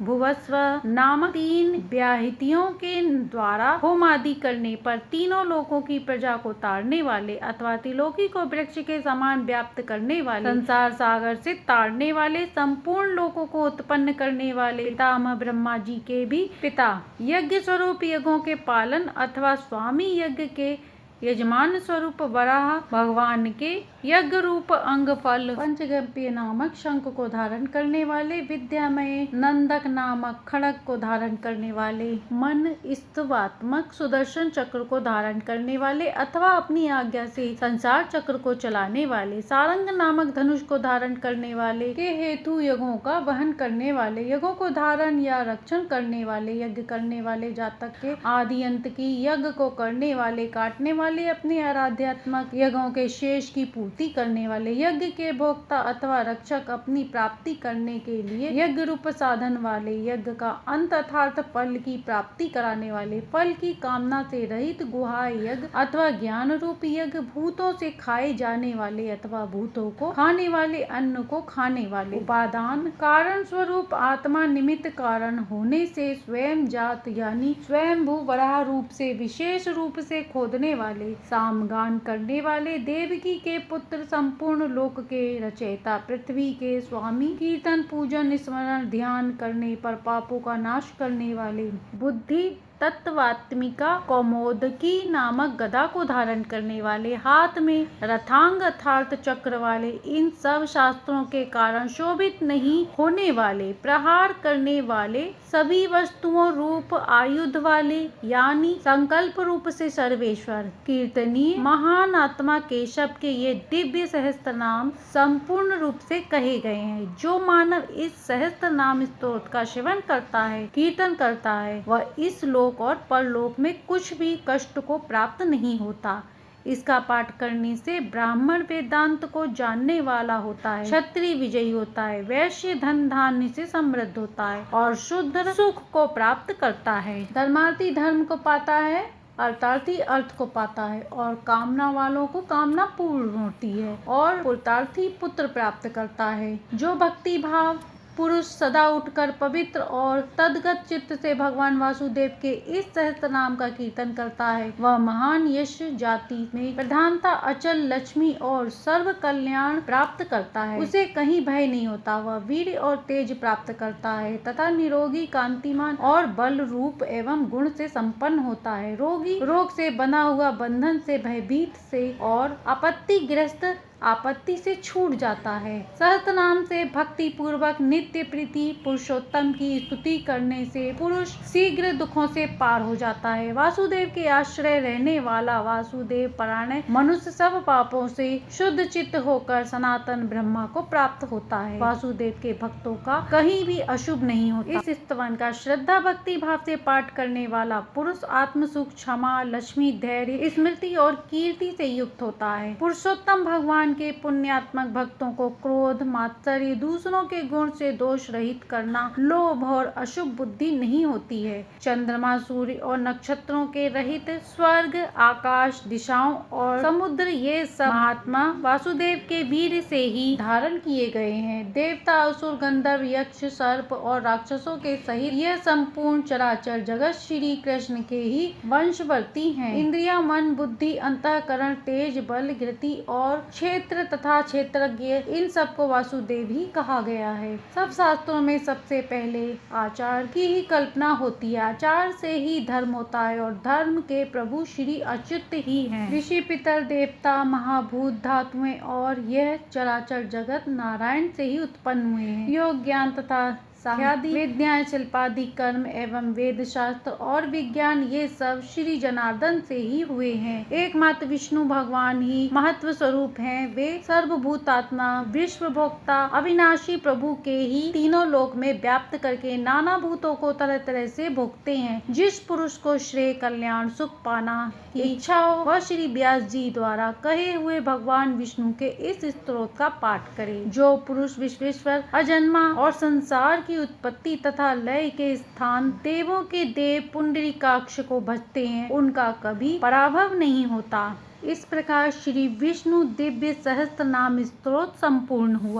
[SPEAKER 1] भुवस्व नामक 3 व्याहृतियों के द्वारा होम आदि करने पर तीनों लोकों की प्रजा को तारने वाले अथवा त्रिलोकी को वृक्ष के समान व्याप्त करने वाले, संसार सागर से तारने वाले, संपूर्ण लोकों को उत्पन्न करने वाले पितामह ब्रह्मा जी के भी पिता, यज्ञ स्वरूप यज्ञों के पालन अथवा स्वामी यज्ञ के यजमान स्वरूप वराह भगवान के यज्ञ रूप अंग फल पंचगव्य नामक शंख को धारण करने वाले, विद्यामय नंदक नामक खड़ग को धारण करने वाले, मन स्तवात्मक सुदर्शन चक्र को धारण करने वाले अथवा अपनी आज्ञा से संसार चक्र को चलाने वाले, सारंग नामक धनुष को धारण करने वाले के हेतु यज्ञों का वहन करने वाले, यज्ञों को धारण या रक्षण करने वाले, यज्ञ करने वाले जातक के आदि अंत की, यज्ञ को करने वाले काटने वाले, अपने आराध्यात्मक यज्ञों के शेष की पूर्ति करने वाले, यज्ञ के भोक्ता अथवा रक्षक, अपनी प्राप्ति करने के लिए यज्ञ रूप साधन वाले, यज्ञ का अंत अर्थात फल की प्राप्ति कराने वाले, फल की कामना से रहित गुहा यज्ञ अथवा ज्ञान रूप यज्ञ, भूतों से खाए जाने वाले अथवा भूतों को खाने वाले, अन्न को खाने वाले, उपादान कारण स्वरूप आत्मा निमित्त कारण होने से स्वयं जात यानी स्वयंभू वराह रूप से विशेष रूप से खोदने वाले, सामगान करने वाले, देवकी के पुत्र, संपूर्ण लोक के रचयिता, पृथ्वी के स्वामी, कीर्तन पूजन स्मरण ध्यान करने पर पापों का नाश करने वाले, बुद्धि तत्वात्मिका कौमोदकी नामक गदा को धारण करने वाले, हाथ में रथांग अर्थात चक्र वाले, इन सब शास्त्रों के कारण शोभित नहीं होने वाले, प्रहार करने वाले, सभी वस्तुओं रूप आयुध वाले यानी संकल्प रूप से सर्वेश्वर, कीर्तनीय महान आत्मा केशव के ये दिव्य सहस्त्र नाम संपूर्ण रूप से कहे गए हैं। जो मानव इस सहस्त्र नाम स्तोत्र का सेवन करता है, कीर्तन करता है, वह इस लोक और परलोक में कुछ भी कष्ट को प्राप्त नहीं होता। इसका पाठ करने से ब्राह्मण वेदांत को जानने वाला होता है, क्षत्रिय विजयी होता है, वैश्य धन धान्य से समृद्ध होता है और शूद्र सुख को प्राप्त करता है, धर्मार्थी धर्म को पाता है, अर्थार्थी अर्थ को पाता है और कामना वालों को कामना पूर्ण होती है और पुत्रार्थी पुत्र प्राप्त करता है। जो भक्ति भाव पुरुष सदा उठकर पवित्र और तद्गत चित्त से भगवान वासुदेव के इस सहस्त्र नाम का कीर्तन करता है, वह महान यश जाति में प्रधानता, अचल लक्ष्मी और सर्व कल्याण प्राप्त करता है। उसे कहीं भय नहीं होता, वह वीर और तेज प्राप्त करता है तथा निरोगी, कांतिमान और बल रूप एवं गुण से संपन्न होता है। रोगी रोग से बना हुआ, बंधन से, भयभीत से और आपत्तिग्रस्त आपत्ति से छूट जाता है। सहस्त्र नाम से भक्ति पूर्वक नित्य प्रीति पुरुषोत्तम की स्तुति करने से पुरुष शीघ्र दुखों से पार हो जाता है। वासुदेव के आश्रय रहने वाला वासुदेव परायण मनुष्य सब पापों से शुद्ध चित्त होकर सनातन ब्रह्मा को प्राप्त होता है। वासुदेव के भक्तों का कहीं भी अशुभ नहीं होता। इस स्तवन का श्रद्धा भक्ति भाव से पाठ करने वाला पुरुष आत्म सुख, क्षमा, लक्ष्मी, धैर्य, स्मृति और कीर्ति से युक्त होता है। पुरुषोत्तम भगवान के पुण्यात्मक भक्तों को क्रोध, मात्सर्य, दूसरों के गुण से दोष रहित करना, लोभ और अशुभ बुद्धि नहीं होती है। चंद्रमा, सूर्य और नक्षत्रों के रहित स्वर्ग, आकाश, दिशाओं और समुद्र ये सब महात्मा वासुदेव के वीर से ही धारण किए गए हैं। देवता, असुर, गंधर्व, यक्ष, सर्प और राक्षसों के सहित यह संपूर्ण चराचर जगत श्री कृष्ण के ही वंशवर्ती हैं। इंद्रिया, मन, बुद्धि, अंतःकरण, तेज, बल, गति और क्षेत्र तथा क्षेत्रज्ञ, इन सबको वासुदेव ही कहा गया है। सब शास्त्रों में सबसे पहले आचार की ही कल्पना होती है। आचार से ही धर्म होता है और धर्म के प्रभु श्री अच्युत ही हैं। ऋषि, पितर, देवता, महाभूत, धातुएं और यह चराचर जगत नारायण से ही उत्पन्न हुए हैं। योग, ज्ञान तथा साध्यादि विद्याएं, शिल्पादि कर्म एवं वेद शास्त्र और विज्ञान ये सब श्री जनार्दन से ही हुए हैं। एकमात्र विष्णु भगवान ही महत्व स्वरूप हैं। वे सर्वभूतात्मा, विश्व भोक्ता, अविनाशी प्रभु के ही तीनों लोक में व्याप्त करके नाना भूतों को तरह तरह से भोगते हैं। जिस पुरुष को श्रेय, कल्याण, सुख पाना की इच्छा हो, वह श्री व्यास जी द्वारा कहे हुए भगवान विष्णु के इस स्तोत्र का पाठ करे। जो पुरुष विश्वेश्वर, अजन्मा और संसार की उत्पत्ति तथा लय के स्थान देवों के देव पुंडरीकाक्ष को भजते हैं, उनका कभी पराभव नहीं होता। इस प्रकार श्री विष्णु दिव्य सहस्त्र नाम स्तोत्र संपूर्ण हुआ।